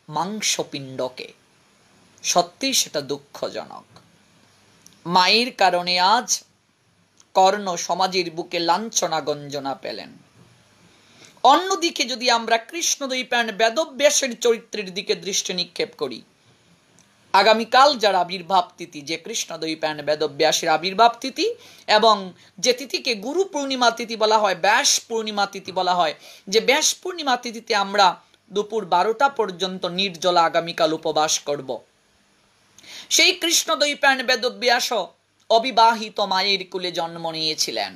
মাংসপিণ্ডকে। সত্যি সেটা দুঃখজনক। মায়ের কারণে আজ কর্ণ সমাজের বুকে লাঞ্ছনা গঞ্জনা পেলেন। অন্যদিকে যদি আমরা কৃষ্ণদ্বৈপায়ন বেদব্যাসের চরিত্রের দিকে দৃষ্টি নিক্ষেপ করি, আগামীকাল যার আবির্ভাব তিথি, যে কৃষ্ণদ্বৈপায়ন বেদব্যাসের আবির্ভাব তিথি, এবং যে তিথিকে গুরু পূর্ণিমা তিথি বলা হয়, ব্যাস পূর্ণিমা তিথি বলা হয়, যে ব্যাস পূর্ণিমা তিথিতে আমরা দুপুর 12টা পর্যন্ত নির্জলা আগামীকাল উপবাস করব। সেই কৃষ্ণদ্বৈপায়ন বেদব্যাস অবিবাহিত মায়ের কুলে জন্ম নিয়েছিলেন।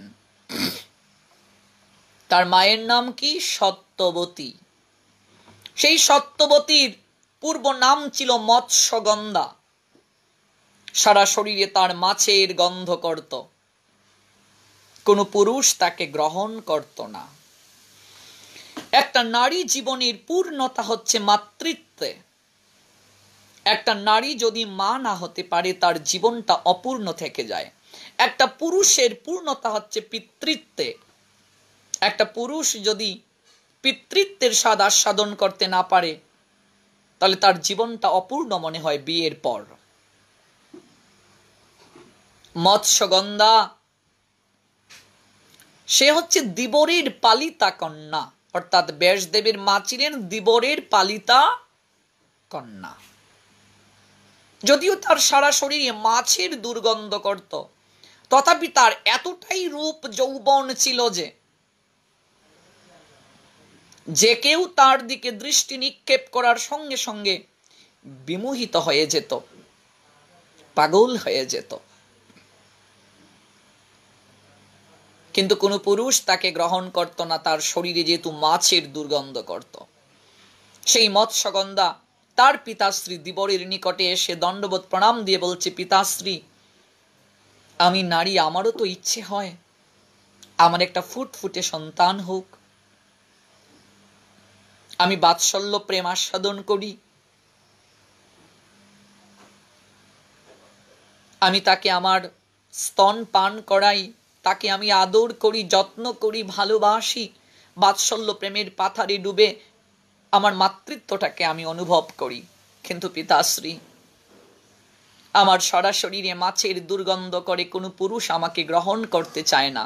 তার মায়ের নাম কি? সত্যবতী। সেই সত্যবতীর পূর্ব নাম ছিল মৎস্যগন্ধা। সারা শরীরে তার মাছের গন্ধ করত, কোন পুরুষ তাকে গ্রহণ করত না। একটা নারী জীবনের পূর্ণতা হচ্ছে মাতৃত্বে। একটা নারী যদি মা না হতে পারে, তার জীবনটা অপূর্ণ থেকে যায়। একটা পুরুষের পূর্ণতা হচ্ছে পিতৃত্বে। একটা পুরুষ যদি পিতৃত্বের স্বাদ আস্বাদন করতে না পারে, তাহলে তার জীবনটা অপূর্ণ মনে হয় বিয়ের পর। মৎস্যগন্ধা সে হচ্ছে দিবরের পালিতা কন্যা, অর্থাৎ ব্যাসদেবের মা ছিলেন দিবরের পালিতা কন্যা। যদিও তার সারা শরীরে মাছের দুর্গন্ধ করত, তথাপি তার এতটাই রূপ যৌবন ছিল যে কেউ তার দিকে দৃষ্টি নিক্ষেপ করার সঙ্গে সঙ্গে বিমোহিত হয়ে যেত, পাগল হয়ে যেত। কিন্তু কোন পুরুষ তাকে গ্রহণ করত না, তার শরীরে যেহেতু মাছের দুর্গন্ধ করত। সেই মৎস্যগন্ধা তার পিতাশ্রী দিবরের নিকটে এসে দণ্ডবোধ প্রণাম দিয়ে বলছে, পিতাশ্রী, আমি নারী, আমারও তো ইচ্ছে হয় আমার একটা ফুটফুটে সন্তান হোক, আমি বাৎসল্য প্রেম আস্বাদন করি, আমি তাকে আমার স্তন পান করাই, তাকে আমি আদর করি, যত্ন করি, ভালোবাসি, বাৎসল্য প্রেমের পাথারে ডুবে আমার মাতৃত্বটাকে আমি অনুভব করি। কিন্তু পিতাশ্রী, আমার সারা শরীরে মাছের দুর্গন্ধ করে কোনো পুরুষ আমাকে গ্রহণ করতে চায় না,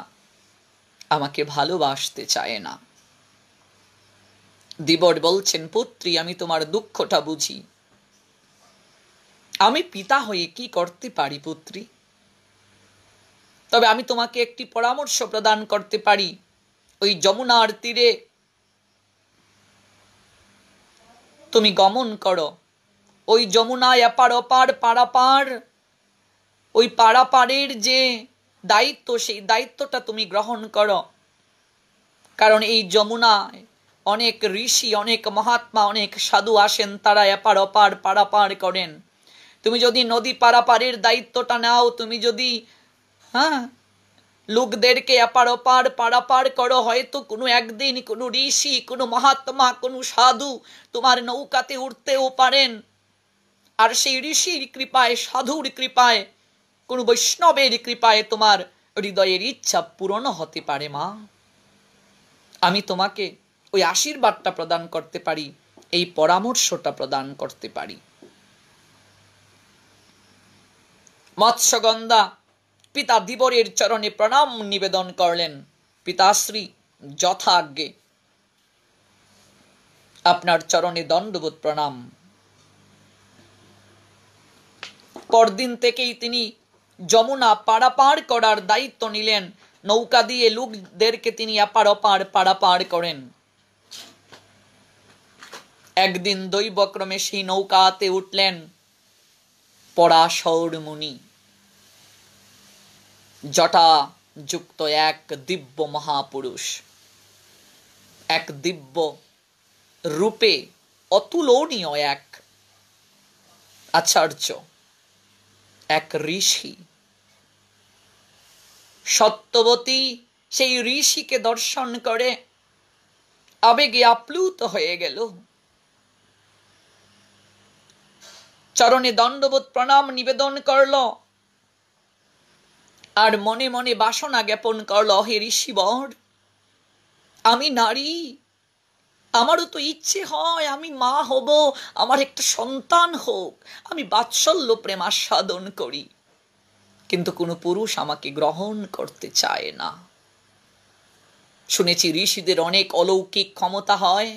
আমাকে ভালোবাসতে চায় না। দিবর বলছেন, পুত্রী, আমি তোমার দুঃখটা বুঝি। আমি পিতা হয়ে কি করতে পারি পুত্রী? তবে আমি তোমাকে একটি পরামর্শ প্রদান করতে পারি। ওই যমুনার তীরে তুমি গমন করো, ওই যমুনায় এপার ওপার পারাপার, ওই পারাপারের যে দায়িত্ব, সেই দায়িত্বটা তুমি গ্রহণ করো। কারণ এই যমুনায় অনেক ঋষি, অনেক মহাত্মা, অনেক সাধু আসেন, তারা এপার ওপার পারাপার করেন। তুমি যদি নদী পারাপারের দায়িত্বটা নাও, তুমি যদি লোকদেরকে এপার ওপার পারাপার করো, হয়তো কোনো একদিন কোনো ঋষি, কোনো মহাত্মা, কোনো সাধু তোমার নৌকাতে উঠতেও পারেন। আর সেই ঋষির কৃপায়, সাধুর কৃপায়, কোন বৈষ্ণবের কৃপায় তোমার হৃদয়ের ইচ্ছা পূরণ হতে পারে। মা, আমি তোমাকে ওই আশীর্বাদটা প্রদান করতে পারি, এই পরামর্শটা প্রদান করতে পারি। মৎস্যগন্ধা পিতা দিবরের চরণে প্রণাম নিবেদন করলেন। পিতাশ্রী, যথাজ্ঞে, আপনার চরণে দণ্ডবোধ প্রণাম। পরদিন থেকেই তিনি যমুনা পারাপার করার দায়িত্ব নিলেন। নৌকা দিয়ে লোকদেরকে তিনি এপার ওপার পারাপার করেন। একদিন দৈবক্রমে সেই নৌকাতে উঠলেন পরাশর মুনি, জটা যুক্ত এক দিব্য মহাপুরুষ, এক দিব্য রূপে অতুলনীয় এক আচার্য, এক ঋষি। সত্যবতী সেই ঋষিকে দর্শন করে আবেগে আপ্লুত হয়ে গেল, চরণে দণ্ডবোধ প্রণাম নিবেদন করল, আর মনে মনে বাসনা জ্ঞাপন করল, হে ঋষিবর, আমি নারী, আমারও তো ইচ্ছে হয় আমি মা হব, আমার একটা সন্তান হোক, আমি বাৎসল্য প্রেম আস্বাদন করি, কিন্তু কোনো পুরুষ আমাকে গ্রহণ করতে চায় না। শুনেছি ঋষিদের অনেক অলৌকিক ক্ষমতা হয়,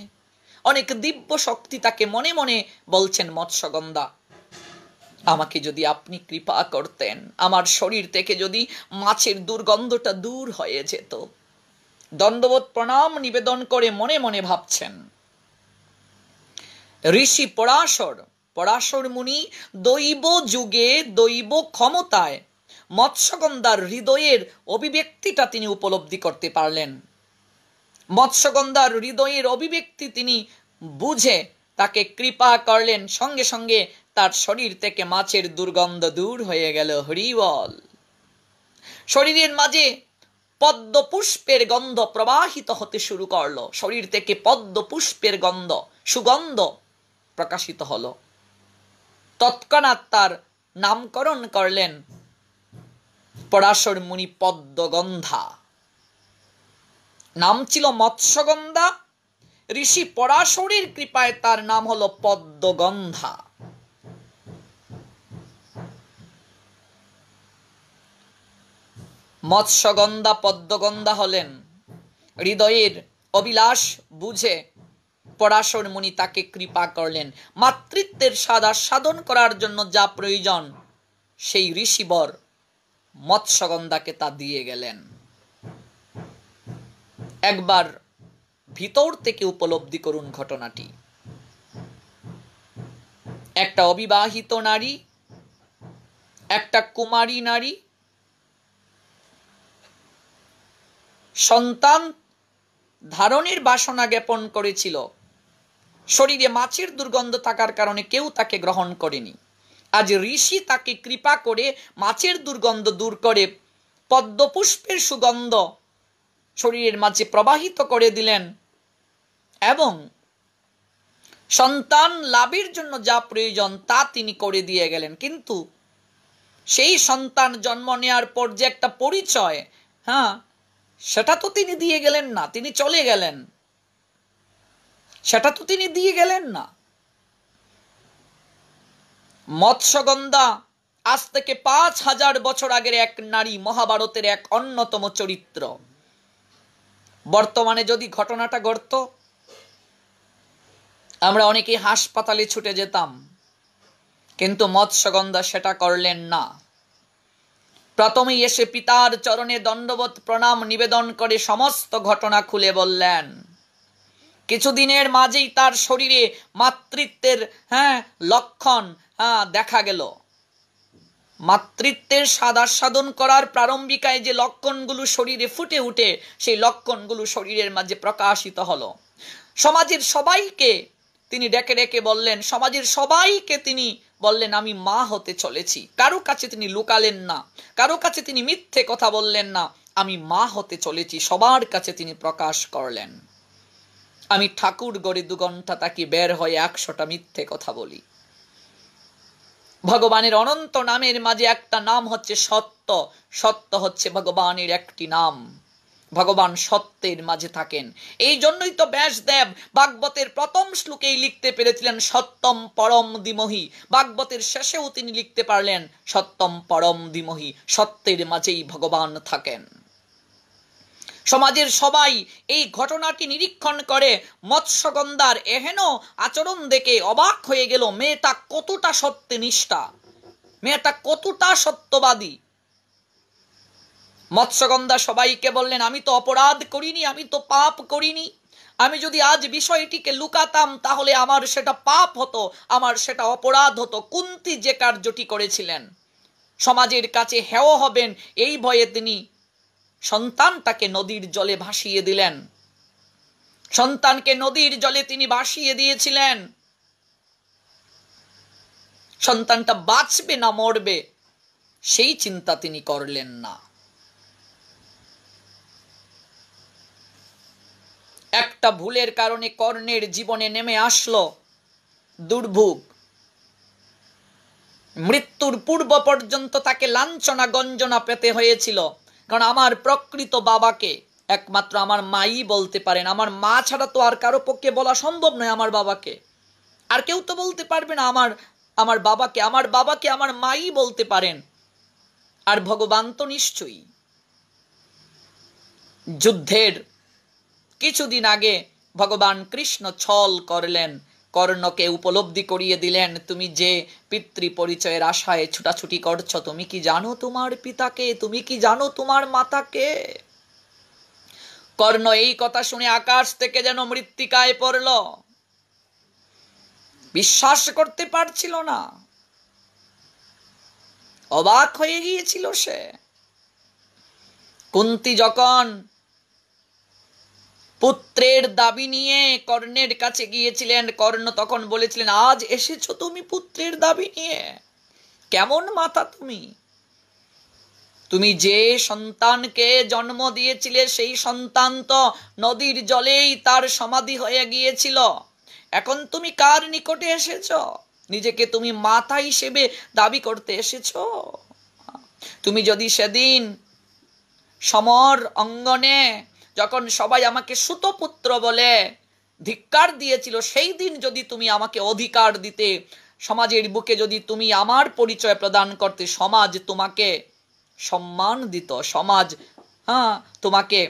অনেক দিব্য শক্তি তাকে। মনে মনে বলছেন মৎস্যগন্ধা, আমাকে যদি আপনি কৃপা করতেন, আমার শরীর থেকে যদি মাছের দুর্গন্ধটা দূর হয়ে যেত। দণ্ডবোধ প্রণাম নিবেদন করে মনে মনে ভাবছেন। ঋষি পরাশর মুনি দৈব যুগে, দৈব ক্ষমতায় মৎস্যগন্ধার হৃদয়ের অভিব্যক্তিটা তিনি উপলব্ধি করতে পারলেন। মৎস্যগন্ধার হৃদয়ের অভিব্যক্তি তিনি বুঝে তাকে কৃপা করলেন। সঙ্গে সঙ্গে তার শরীর থেকে মাছের দুর্গন্ধ দূর হয়ে গেল। হরি বল। শরীরের মাঝে পদ্ম পুষ্পের গন্ধ প্রবাহিত হতে শুরু করলো। শরীর থেকে পদ্ম পুষ্পের গন্ধ, সুগন্ধ প্রকাশিত হলো। তৎক্ষণাৎ তার নামকরণ করলেন পরাশর মুনি পদ্মগন্ধা। নাম ছিল মৎস্যগন্ধা, ঋষি পরাশরের কৃপায় তার নাম হলো পদ্মগন্ধা। মৎস্যগন্ধা পদ্মগন্ধা হলেন। হৃদয়ের অভিলাষ বুঝে পরাশর মুনি তাকে কৃপা করলেন। মাতৃত্বের সাধন করার জন্য যা প্রয়োজন সেই ঋষিবর মৎস্যগন্ধাকে তা দিয়ে গেলেন। একবার ভিতর থেকে উপলব্ধি করুন ঘটনাটি। একটা অবিবাহিত নারী, একটা কুমারী নারী সন্তান ধারণের বাসনা জ্ঞাপন করেছিল। শরীরে মাছের দুর্গন্ধ থাকার কারণে কেউ তাকে গ্রহণ করেনি। আজ ঋষি তাকে কৃপা করে মাছের দুর্গন্ধ দূর করে পদ্মপুষ্পের সুগন্ধ শরীরের মাঝে প্রবাহিত করে দিলেন এবং সন্তান লাভের জন্য যা প্রয়োজন তা তিনি করে দিয়ে গেলেন, কিন্তু সেই সন্তান জন্ম নেওয়ার পর যে একটা পরিচয়, সেটা তো তিনি দিয়ে গেলেন না, তিনি চলে গেলেন, সেটা তো তিনি দিয়ে গেলেন না। মৎস্যগন্ধা আজ থেকে 5000 বছর আগের এক নারী, মহাভারতের এক অন্যতম চরিত্র। বর্তমানে যদি ঘটনাটা ঘটত, আমরা অনেকে হাসপাতালে ছুটে যেতাম, কিন্তু মৎস্যগন্ধা সেটা করলেন না। প্রথমেই এসে পিতার চরণে দণ্ডবত প্রণাম নিবেদন করে সমস্ত ঘটনা খুলে বললেন। কিছুদিনের মাঝেই তার শরীরে মাতৃত্বের লক্ষণ দেখা গেল। মাতৃত্বের সাধন করার প্রারম্ভিকায় যে লক্ষণগুলো শরীরে ফুটে উঠে, সেই লক্ষণগুলো শরীরের মাঝে প্রকাশিত হলো। সমাজের সবাইকে তিনি ডেকে ডেকে বললেন, সমাজের সবাইকে তিনি বললেন আমি মা হতে চলেছি। কারো কাছে তিনি লুকালেন না, কারো কাছে তিনি মিথ্যে কথা বললেন না, আমি মা হতে চলেছি সবার কাছে তিনি প্রকাশ করলেন। আমি ঠাকুর গড়ে 2 ঘন্টা তাকে বের হয়ে 100টা মিথ্যে কথা বলি। ভগবানের অনন্ত নামের মাঝে একটা নাম হচ্ছে সত্য। সত্য হচ্ছে ভগবানের একটি নাম। ভগবান সত্যের মাঝে থাকেন। এই জন্যই তো ব্যাসদেব ভাগবতের প্রথম শ্লোকেই লিখতে পেরেছিলেন সত্যম পরম ধীমহি। ভাগবতের শেষেও তিনি লিখতে পারলেন সত্যম পরম ধীমহি। সত্যের মাঝেই ভগবান থাকেন। সমাজের সবাই এই ঘটনাটি নিরীক্ষণ করে মৎস্যগন্ধার এহেন আচরণ দেখে অবাক হয়ে গেল। মেয়েটা কতটা সত্যনিষ্ঠা, মেয়েটা কতটা সত্যবাদী। মৎস্যগন্ধা সবাইকে বললেন আমি তো অপরাধ করিনি, আমি তো পাপ করিনি। আমি যদি আজ বিষয়টিকে লুকাতাম তাহলে আমার সেটা পাপ হতো, আমার সেটা অপরাধ হতো। কুন্তী যে কার্যটি করেছিলেন, সমাজের কাছে হেয় হবেন এই ভয়ে তিনি সন্তানটাকে নদীর জলে ভাসিয়ে দিলেন। সন্তানকে নদীর জলে তিনি ভাসিয়ে দিয়েছিলেন। সন্তানটা বাঁচবে না মরবে সেই চিন্তা তিনি করলেন না। একটা ভুলের কারণে কর্ণের জীবনে নেমে আসলো দুর্ভোগ। মৃত্যুর পূর্ব পর্যন্ত তাকে লাঞ্ছনা গঞ্জনা পেতে হয়েছিল। কারণ আমার প্রকৃত বাবাকে একমাত্র আমার মাই বলতে পারেন। আমার মা ছাড়া তো আর কারো পক্ষে বলা সম্ভব নয় আমার বাবাকে। আর কেউ তো বলতে পারবে না আমার বাবাকে। আমার বাবাকে আমার মাই বলতে পারেন। আর ভগবান তো নিশ্চয়ই। যুদ্ধের কিছুদিন আগে ভগবান কৃষ্ণ ছল করলেন, কর্ণকে উপলব্ধি করিয়ে দিলেন তুমি যে পিতৃ পরিচয়ের আশায় ছুটাছুটি করছো, তুমি কি জানো তোমার পিতাকে? তুমি কি জানো তোমার মাতাকে? কর্ণ এই কথা শুনে আকাশ থেকে যেন মৃত্তিকায় পড়ল। বিশ্বাস করতে পারছিল না, অবাক হয়ে গিয়েছিল সে। কুন্তী যখন পুত্রের দাবি নিয়ে কর্ণের কাছে গিয়েছিলেন, কর্ণ তখন বলেছিলেন আজ এসেছো তুমি পুত্রের দাবি নিয়ে? কেমন মাতা তুমি? তুমি যে সন্তানকে জন্ম দিয়েছিলে সেই সন্তান তো নদীর জলেই তার সমাধি হয়ে গিয়েছিল। এখন তুমি কার নিকটে এসেছো? নিজেকে তুমি মাতা হিসেবে দাবি করতে এসেছো? তুমি যদি সেদিন সমর অঙ্গনে যখন সবাই আমাকে সুতপুত্র বলে ধিক্কার দিয়েছিল, সেই দিন যদি তুমি আমাকে অধিকার দিতে, সমাজের বুকে যদি তুমি আমার পরিচয় প্রদান করতে, সমাজ তোমাকে সম্মান দিত, সমাজ তোমাকে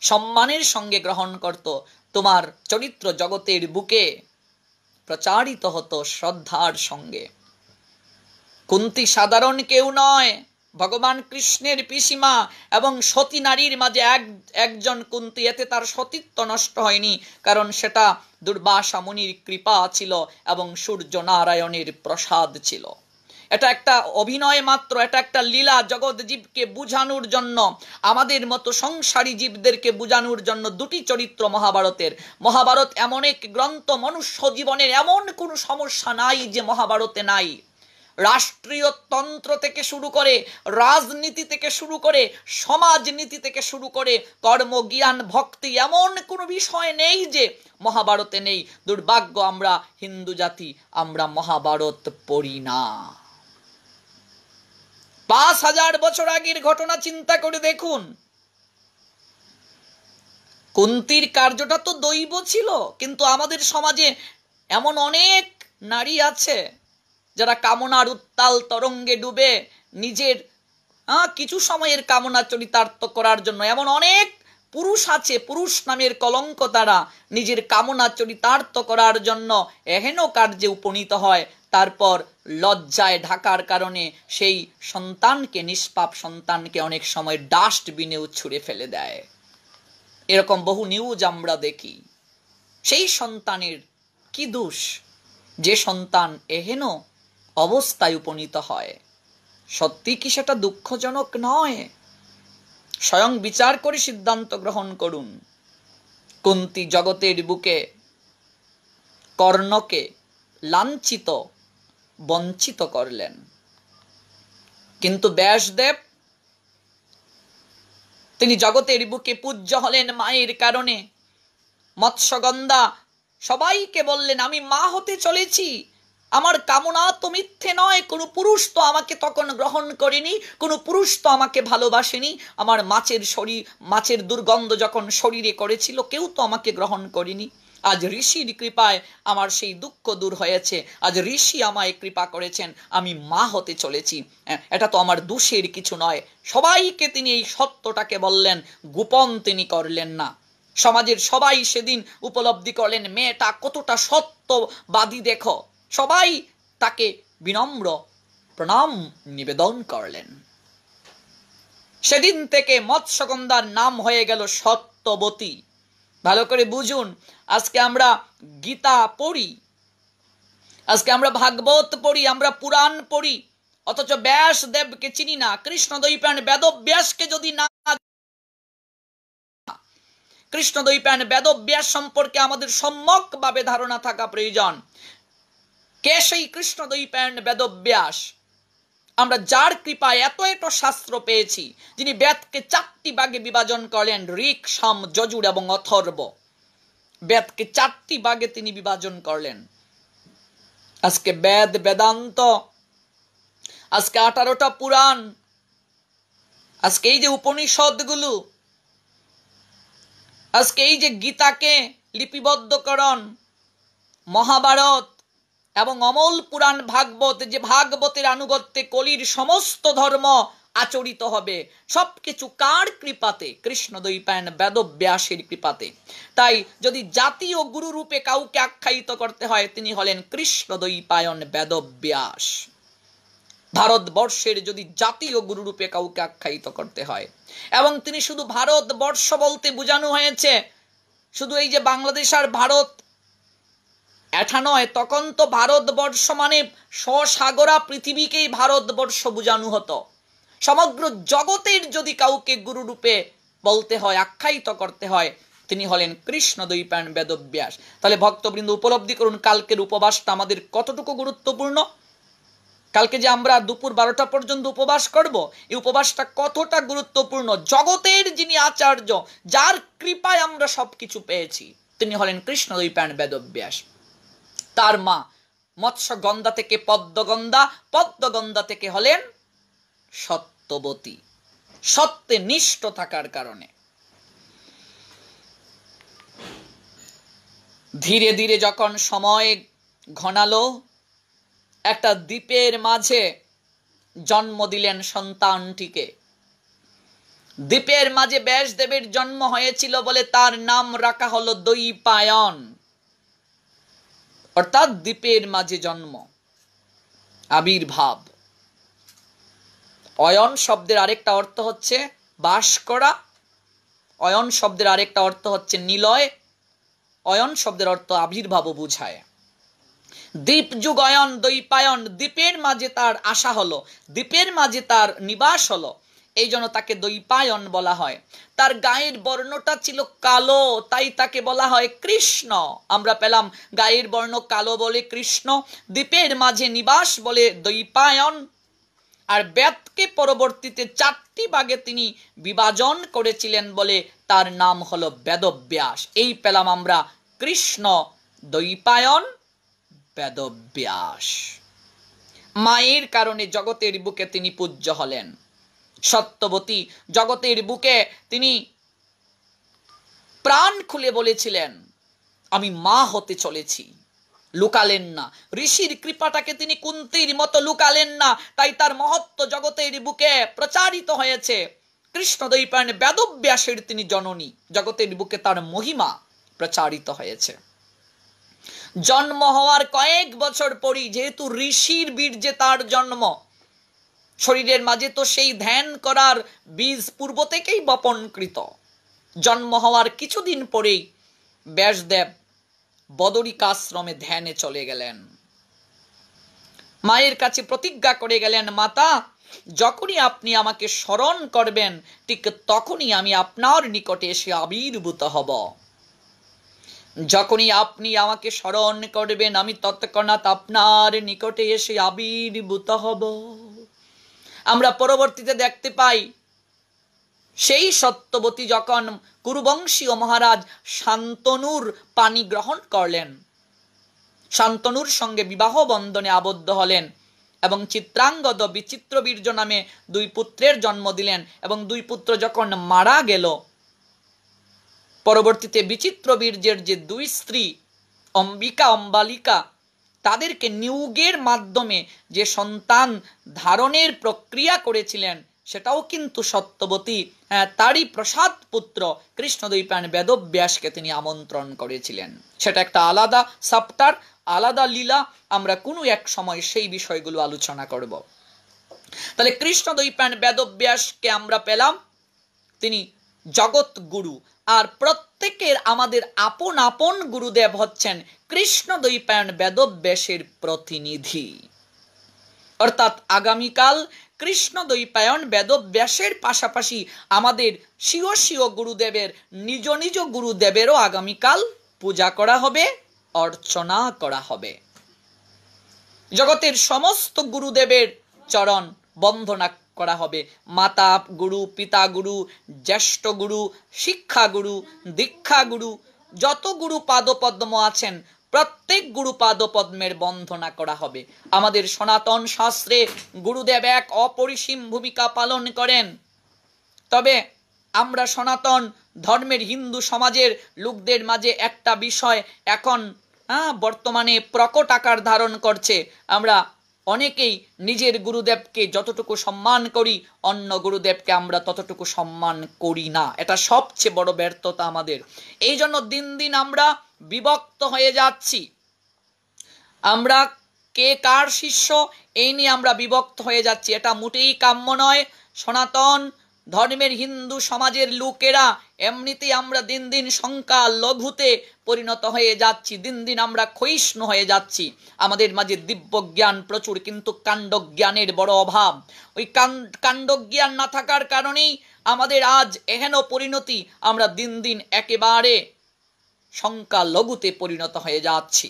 সম্মানের সঙ্গে গ্রহণ করত, তোমার চরিত্র জগতের বুকে প্রচারিত হতো শ্রদ্ধার সঙ্গে। কুন্তী সাধারণ কেউ নয়, ভগবান কৃষ্ণের পিসিমা এবং সতী নারীর মাঝে একজন কুন্তী। এতে তার সতীত্ব নষ্ট হয়নি, কারণ সেটা দুর্বাসা মুনির কৃপা ছিল এবং সূর্য নারায়ণের প্রসাদ ছিল। এটা একটা অভিনয় মাত্র, এটা একটা লীলা জগৎ জীবকে বুঝানোর জন্য, আমাদের মতো সংসারী জীবদেরকে বুঝানোর জন্য দুটি চরিত্র মহাভারতের। মহাভারত এমন এক গ্রন্থ, মনুষ্য জীবনের এমন কোনো সমস্যা নাই যে মহাভারতে নাই। রাষ্ট্রীয় তন্ত্র থেকে শুরু করে, রাজনীতি থেকে শুরু করে, সমাজনীতি থেকে শুরু করে, কর্ম, জ্ঞান, ভক্তি, এমন কোনো বিষয় নেই যে মহাভারতে নেই। দুর্ভাগ্য, আমরা হিন্দু জাতি, আমরা মহাভারত পড়ি না। 5000 বছর আগের ঘটনা চিন্তা করে দেখুন। কুন্তির কার্যটা তো দৈব ছিল, কিন্তু আমাদের সমাজে এমন অনেক নারী আছে যারা কামনার উত্তাল তরঙ্গে ডুবে নিজের কিছু সময়ের কামনা চরিতার্থ করার জন্য, এমন অনেক পুরুষ আছে, পুরুষ নামের কলঙ্ক, তারা নিজের কামনা চরিতার্থ করার জন্য এহেন কার্যে উপনীত হয়, তারপর লজ্জায় ঢাকার কারণে সেই সন্তানকে, নিষ্পাপ সন্তানকে অনেক সময় ডাস্টবিনেও ছুঁড়ে ফেলে দেয়। এরকম বহু নিউজ আমরা দেখি। সেই সন্তানের কি দোষ যে সন্তান এহেন অবস্থায় উপনীত হয়? সত্যি কি সেটা দুঃখজনক নয়? স্বয়ং বিচার করে সিদ্ধান্ত গ্রহণ করুন। কুন্তী জগতের বুকে কর্ণকে লাঞ্ছিত, বঞ্চিত করলেন, কিন্তু ব্যাসদেব তিনি জগতের বুকে পূজ্য হলেন মায়ের কারণে। মৎস্যগন্ধা সবাইকে বললেন, আমি মা হতে চলেছি, আমার কামনা তো মিথ্যে নয়, কোনো পুরুষ তো আমাকে তখন গ্রহণ করেনি, কোনো পুরুষ তো আমাকে ভালোবাসেনি, আমার মাছের দুর্গন্ধ যখন শরীরে করেছিল কেউ তো আমাকে গ্রহণ করেনি। আজ ঋষির কৃপায় আমার সেই দুঃখ দূর হয়েছে, আজ ঋষি আমায় কৃপা করেছেন, আমি মা হতে চলেছি, এটা তো আমার দোষের কিছু নয়। সবাইকে তিনি এই সত্যটাকে বললেন, গোপন তিনি করলেন না। সমাজের সবাই সেদিন উপলব্ধি করলেন মেয়েটা কতটা সত্যবাদী। দেখো, সবাই তাকে বিনম্র প্রণাম নিবেদন করলেন। সেদিন থেকে মৎস্যগন্ধার নাম হয়ে গেল সত্যবতী। ভালো করে বুঝুন, আজকে আমরা গীতা পড়ি, আজকে আমরা ভাগবত পড়ি, আমরা পুরাণ পড়ি, অথচ ব্যাসদেবকে চিনি না। কৃষ্ণদ্বৈপায়ন বেদব্যাসকে যদি না, কৃষ্ণদ্বৈপায়ন বেদব্যাস সম্পর্কে আমাদের সম্যক ভাবে ধারণা থাকা প্রয়োজন। কে সেই কৃষ্ণদ্বৈপায়ন বেদব্যাস? আমরা যার কৃপায় এত এত শাস্ত্র পেয়েছি, যিনি বেদকে 4টি ভাগে বিভাজন করলেন, ঋক, সাম, যজুর এবং অথর্ব। বেদকে 4টি ভাগে তিনি বিভাজন করলেন। আজকে বেদ, বেদান্ত, আজকে 18টা পুরাণ, আজকে এই যে উপনিষদগুলো, আজকে এই যে গীতাকে লিপিবদ্ধকরণ, মহাভারত এবং অমল পুরাণ ভাগবত, যে ভাগবতের আনুগত্যে কলির সমস্ত ধর্ম আচরিত হবে, সবকিছু কার কৃপাতে? কৃষ্ণদ্বৈপায়ন বেদব্যাসের কৃপাতে। তাই যদি জাতীয় গুরু রূপে কাউকে আখ্যায়িত করতে হয়, তিনি হলেন কৃষ্ণদ্বৈপায়ন বেদব্যাস। ভারতবর্ষের যদি জাতীয় গুরু রূপে কাউকে আখ্যায়িত করতে হয়, এবং তিনি শুধু ভারতবর্ষ বলতে বোঝানো হয়েছে শুধু এই যে বাংলাদেশ আর ভারত, এটা নয়। তখন তো ভারতবর্ষ মানে স্বসাগরা পৃথিবীকেই ভারতবর্ষ বোঝানো হতো। সমগ্র জগতের যদি কাউকে গুরু রূপে বলতে হয়, আখ্যায়িত করতে হয়, তিনি হলেন কৃষ্ণদ্বৈপায়ন বেদব্যাস। তাহলে ভক্তবৃন্দ উপলব্ধি করুন কালকের উপবাসটা আমাদের কতটুকু গুরুত্বপূর্ণ। কালকে যে আমরা দুপুর 12টা পর্যন্ত উপবাস করব, এই উপবাসটা কতটা গুরুত্বপূর্ণ। জগতের যিনি আচার্য, যার কৃপায় আমরা সবকিছু পেয়েছি, তিনি হলেন কৃষ্ণদ্বৈপায়ন বেদব্যাস। তার মা মৎস্যগন্ধা থেকে পদ্মগন্ধা, পদ্মগন্ধা থেকে হলেন সত্যবতী, সত্যে নিষ্ঠ থাকার কারণে। ধীরে ধীরে যখন সময় ঘনালো, একটা দ্বীপের মাঝে জন্ম দিলেন সন্তানটিকে। দ্বীপের মাঝে ব্যাসদেবের জন্ম হয়েছিল বলে তার নাম রাখা হলো দ্বৈপায়ন, অর্থাৎ দ্বীপের মাঝে জন্ম, আবির্ভাব। অয়ন শব্দের আরেকটা অর্থ হচ্ছে বাস করা, অয়ন শব্দের আরেকটা অর্থ হচ্ছে নিলয়, অয়ন শব্দের অর্থ আবির্ভাবও বুঝায়। দ্বীপ যুগ অয়ন, দ্বৈপায়ন, দ্বীপের মাঝে তার আসা হলো, দ্বীপের মাঝে তার নিবাস হলো। এই জন্য তাকে দ্বৈপায়ন বলা হয়। তার গায়ের বর্ণটা ছিল কালো, তাই তাকে বলা হয় কৃষ্ণ। আমরা পেলাম গায়ের বর্ণ কালো বলে কৃষ্ণ, দ্বীপের মাঝে নিবাস বলে দ্বৈপায়ন, আর বেদকে পরবর্তীতে 4টি ভাগে তিনি বিভাজন করেছিলেন বলে তার নাম হলো বেদব্যাস। এই পেলাম আমরা কৃষ্ণ, দ্বৈপায়ন, বেদব্যাস। মায়ের কারণে জগতের বুকে তিনি পূজ্য হলেন। সত্যবতী জগতের বুকে তিনি প্রাণ খুলে বলেছিলেন আমি মা হতে চলেছি, লুকালেন না। ঋষির কৃপাটাকে তিনি কুন্তির মতো লুকালেন না, তাই তার মহত্ব জগতের বুকে প্রচারিত হয়েছে। কৃষ্ণ দ্বৈপায়ন বেদব্যাসের তিনি জননী, জগতের বুকে তার মহিমা প্রচারিত হয়েছে। জন্ম হওয়ার কয়েক বছর পরই, যেহেতু ঋষির বীর্যে তার জন্ম, শরীরের মাঝে তো সেই ধ্যান করার বীজ পূর্ব থেকেই বপনকৃত। জন্ম হওয়ার কিছুদিন পরেই ব্যাসদেব বদরিকাশ্রমে ধ্যানে চলে গেলেন। মায়ের কাছে প্রতিজ্ঞা করে গেলেন, মাতা, যখনই আপনি আমাকে স্মরণ করবেন ঠিক তখনই আমি আপনার নিকটে এসে আবির্ভূত হব। যখনই আপনি আমাকে স্মরণ করবেন আমি তৎক্ষণাৎ আপনার নিকটে এসে আবির্ভূত হব। আমরা পরবর্তীতে দেখতে পাই সেই সত্যবতী যখন কুরুবংশীয় মহারাজ শান্তনুর পানি গ্রহণ করলেন, শান্তনুর সঙ্গে বিবাহ বন্ধনে আবদ্ধ হলেন এবং চিত্রাঙ্গদ বিচিত্রবীর্য নামে 2 পুত্রের জন্ম দিলেন। এবং 2 পুত্র যখন মারা গেল, পরবর্তীতে বিচিত্রবীর্যের যে 2 স্ত্রী অম্বিকা অম্বালিকা, তাদেরকে নিয়োগের মাধ্যমে যে সন্তান ধারণের প্রক্রিয়া করেছিলেন সেটাও কিন্তু সত্যবতী, তারই প্রসাদ পুত্র কৃষ্ণদ্বৈপায়ন বেদব্যাসকে তিনি আমন্ত্রণ করেছিলেন। সেটা একটা আলাদা চ্যাপ্টার, আলাদা লীলা, আমরা কোনো এক সময় সেই বিষয়গুলো আলোচনা করব। তাহলে কৃষ্ণদ্বৈপায়ন বেদব্যাসকে আমরা পেলাম তিনি জগৎ গুরু, আর প্রত্যেকের আমাদের আপন আপন গুরুদেব হচ্ছেন কৃষ্ণদ্বৈপায়ন বেদব্যাসের প্রতিনিধি। অর্থাৎ আগামীকাল কৃষ্ণদ্বৈপায়ন বেদব্যাসের পাশাপাশি আমাদের স্বীয় স্বীয় গুরুদেবের নিজ নিজ গুরুদেবেরও আগামীকাল পূজা করা হবে, অর্চনা করা হবে। জগতের সমস্ত গুরুদেবের চরণ বন্দনা করা হবে। মাতা গুরু, পিতা গুরু, জ্যেষ্ঠ গুরু, শিক্ষা গুরু, দীক্ষা গুরু, যত গুরু পাদপদ্ম আছেন প্রত্যেক গুরু পাদপদ্মের বন্দনা করা হবে। আমাদের সনাতন শাস্ত্রে গুরুদেব এক অপরিসীম ভূমিকা পালন করেন। তবে আমরা সনাতন ধর্মের হিন্দু সমাজের লোকদের মাঝে একটা বিষয় এখন বর্তমানে প্রকট আকার ধারণ করছে। আমরা অনেকেই নিজের গুরুদেবকে যতটুকু সম্মান করি, অন্য গুরুদেবকে আমরা ততটুকু সম্মান করি না। এটা সবচেয়ে বড় ব্যর্থতা আমাদের। এই জন্য দিন দিন আমরা বিভক্ত হয়ে যাচ্ছি। আমরা কে কার শিষ্য এই নিয়ে আমরা বিভক্ত হয়ে যাচ্ছি, এটা মোটেই কাম্য নয়। সনাতন ধর্মের হিন্দু সমাজের লোকেরা এমনিতেই আমরা দিন দিন সংখ্যা লঘুতে পরিণত হয়ে যাচ্ছি, দিন দিন আমরা ক্ষয়িষ্ণু হয়ে যাচ্ছি। আমাদের মাঝে দিব্য জ্ঞান প্রচুর, কিন্তু কাণ্ড জ্ঞানের বড় অভাব। ওই কাণ্ড জ্ঞান না থাকার কারণেই আমাদের আজ এহেন পরিণতি, আমরা দিন দিন একেবারে সংখ্যা লঘুতে পরিণত হয়ে যাচ্ছি।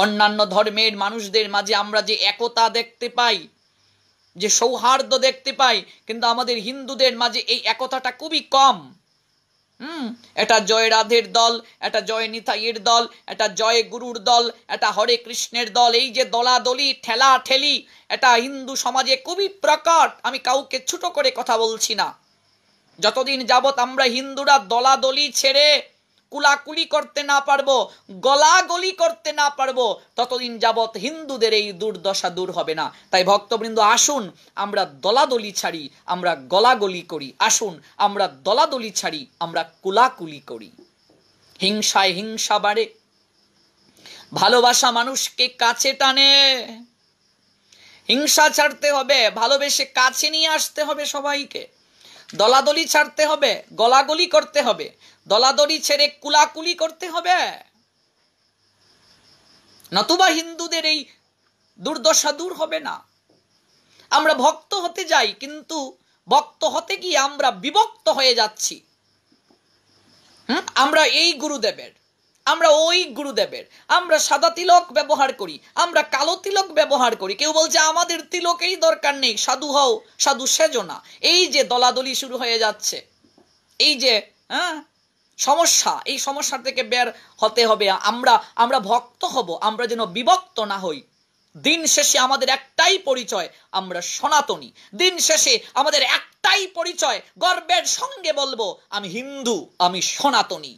অন্যান্য ধর্মের মানুষদের মাঝে আমরা যে একতা দেখতে পাই, যে সৌহার্দ্য দেখতে পাই, কিন্তু আমাদের হিন্দুদের মাঝে এই একতাটা খুবই কম। এটা জয় রাধের দল, এটা জয় নিতাইয়ের দল, এটা জয় গুরুর দল, এটা হরে কৃষ্ণের দল, এই যে দলাদলি ঠেলা ঠেলি, এটা হিন্দু সমাজে খুবই প্রকট। আমি কাউকে ছোট করে কথা বলছি না। যতদিন যাবত আমরা হিন্দুরা দলাদলি ছেড়ে কুলাকুলি করতে না পারবো, গলাগলি করতে না পারবো, ততদিন যাবত হিন্দুদের এই দুর্দশা দূর হবে না। তাই ভক্তবৃন্দ, আসুন আমরা দলাদলি ছাড়ি, আমরা গলাগলি করি। আসুন আমরা দলাদলি ছাড়ি, আমরা কুলাকুলি করি। হিংসায় হিংসা বাড়ে, ভালোবাসা মানুষকে কাছে টানে। হিংসা ছাড়তে হবে, ভালোবেসে কাছে নিয়ে আসতে হবে সবাইকে। দলাদলি ছাড়তে হবে, গলাগলি করতে হবে, দলাদলি ছেড়ে কুলাকুলি করতে হবে, নতুবা হিন্দুদের এই দুর্দশা দূর হবে না। আমরা ভক্ত হতে যাই, কিন্তু ভক্ত হতে গিয়ে আমরা বিভক্ত হয়ে যাচ্ছি। আমরা এই গুরুদেবের, আমরা ওই গুরুদেবের, আমরা সাদা তিলক ব্যবহার করি, আমরা কালো তিলক ব্যবহার করি। কেউ বলছে আমাদের তিলকেই দরকার নেই, সাধু হও, সাধু সেজো না। এই যে দলাদলি শুরু হয়ে যাচ্ছে, এই যে সমস্যা, এই সমস্যা থেকে বের হতে হবে। আমরা ভক্ত হব, আমরা যেন বিভক্ত না হই। দিন শেষে আমাদের একটাই পরিচয়, আমরা সনাতনী। দিন শেষে আমাদের একটাই পরিচয়, গর্বের সঙ্গে বলবো আমি হিন্দু, আমি সনাতনী।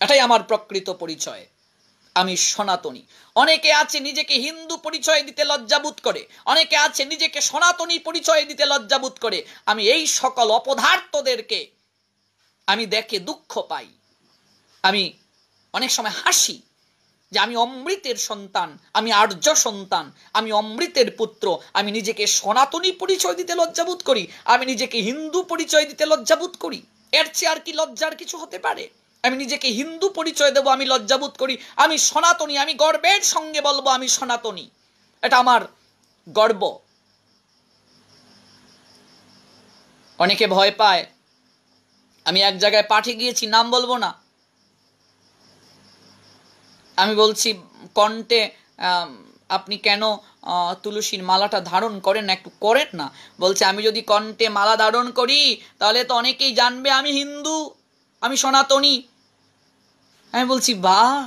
এটাই আমার প্রকৃত পরিচয়, আমি সনাতনী। অনেকে আছে নিজেকে হিন্দু পরিচয় দিতে লজ্জাবোধ করে, অনেকে আছে নিজেকে সনাতনী পরিচয় দিতে লজ্জাবোধ করে। আমি এই সকল অপদার্থদেরকে আমি দেখে দুঃখ পাই। আমি অনেক সময় হাসি যে আমি অমৃতের সন্তান, আমি আর্য সন্তান, আমি অমৃতের পুত্র। আমি নিজেকে সনাতনী পরিচয় দিতে লজ্জাবোধ করি, আমি নিজেকে হিন্দু পরিচয় দিতে লজ্জাবোধ করি। এর চেয়ে আর কি লজ্জার কিছু হতে পারে? আমি নিজেকে হিন্দু পরিচয় দেব, আমি লজ্জাবোধ করি। আমি সনাতনী, আমি গর্বের সঙ্গে বলবো আমি সনাতনী। এটা আমার গর্ব। অনেকে ভয় পায়। আমি এক জায়গায় পাঠে গিয়েছি, নাম বলবো না। আমি বলছি কণ্ঠে আপনি কেন তুলসীর মালাটা ধারণ করেন না, একটু করেন না। বলছে আমি যদি কণ্ঠে মালা ধারণ করি তাহলে তো অনেকেই জানবে আমি হিন্দু, আমি সনাতনী। আমি বলছি বাহ,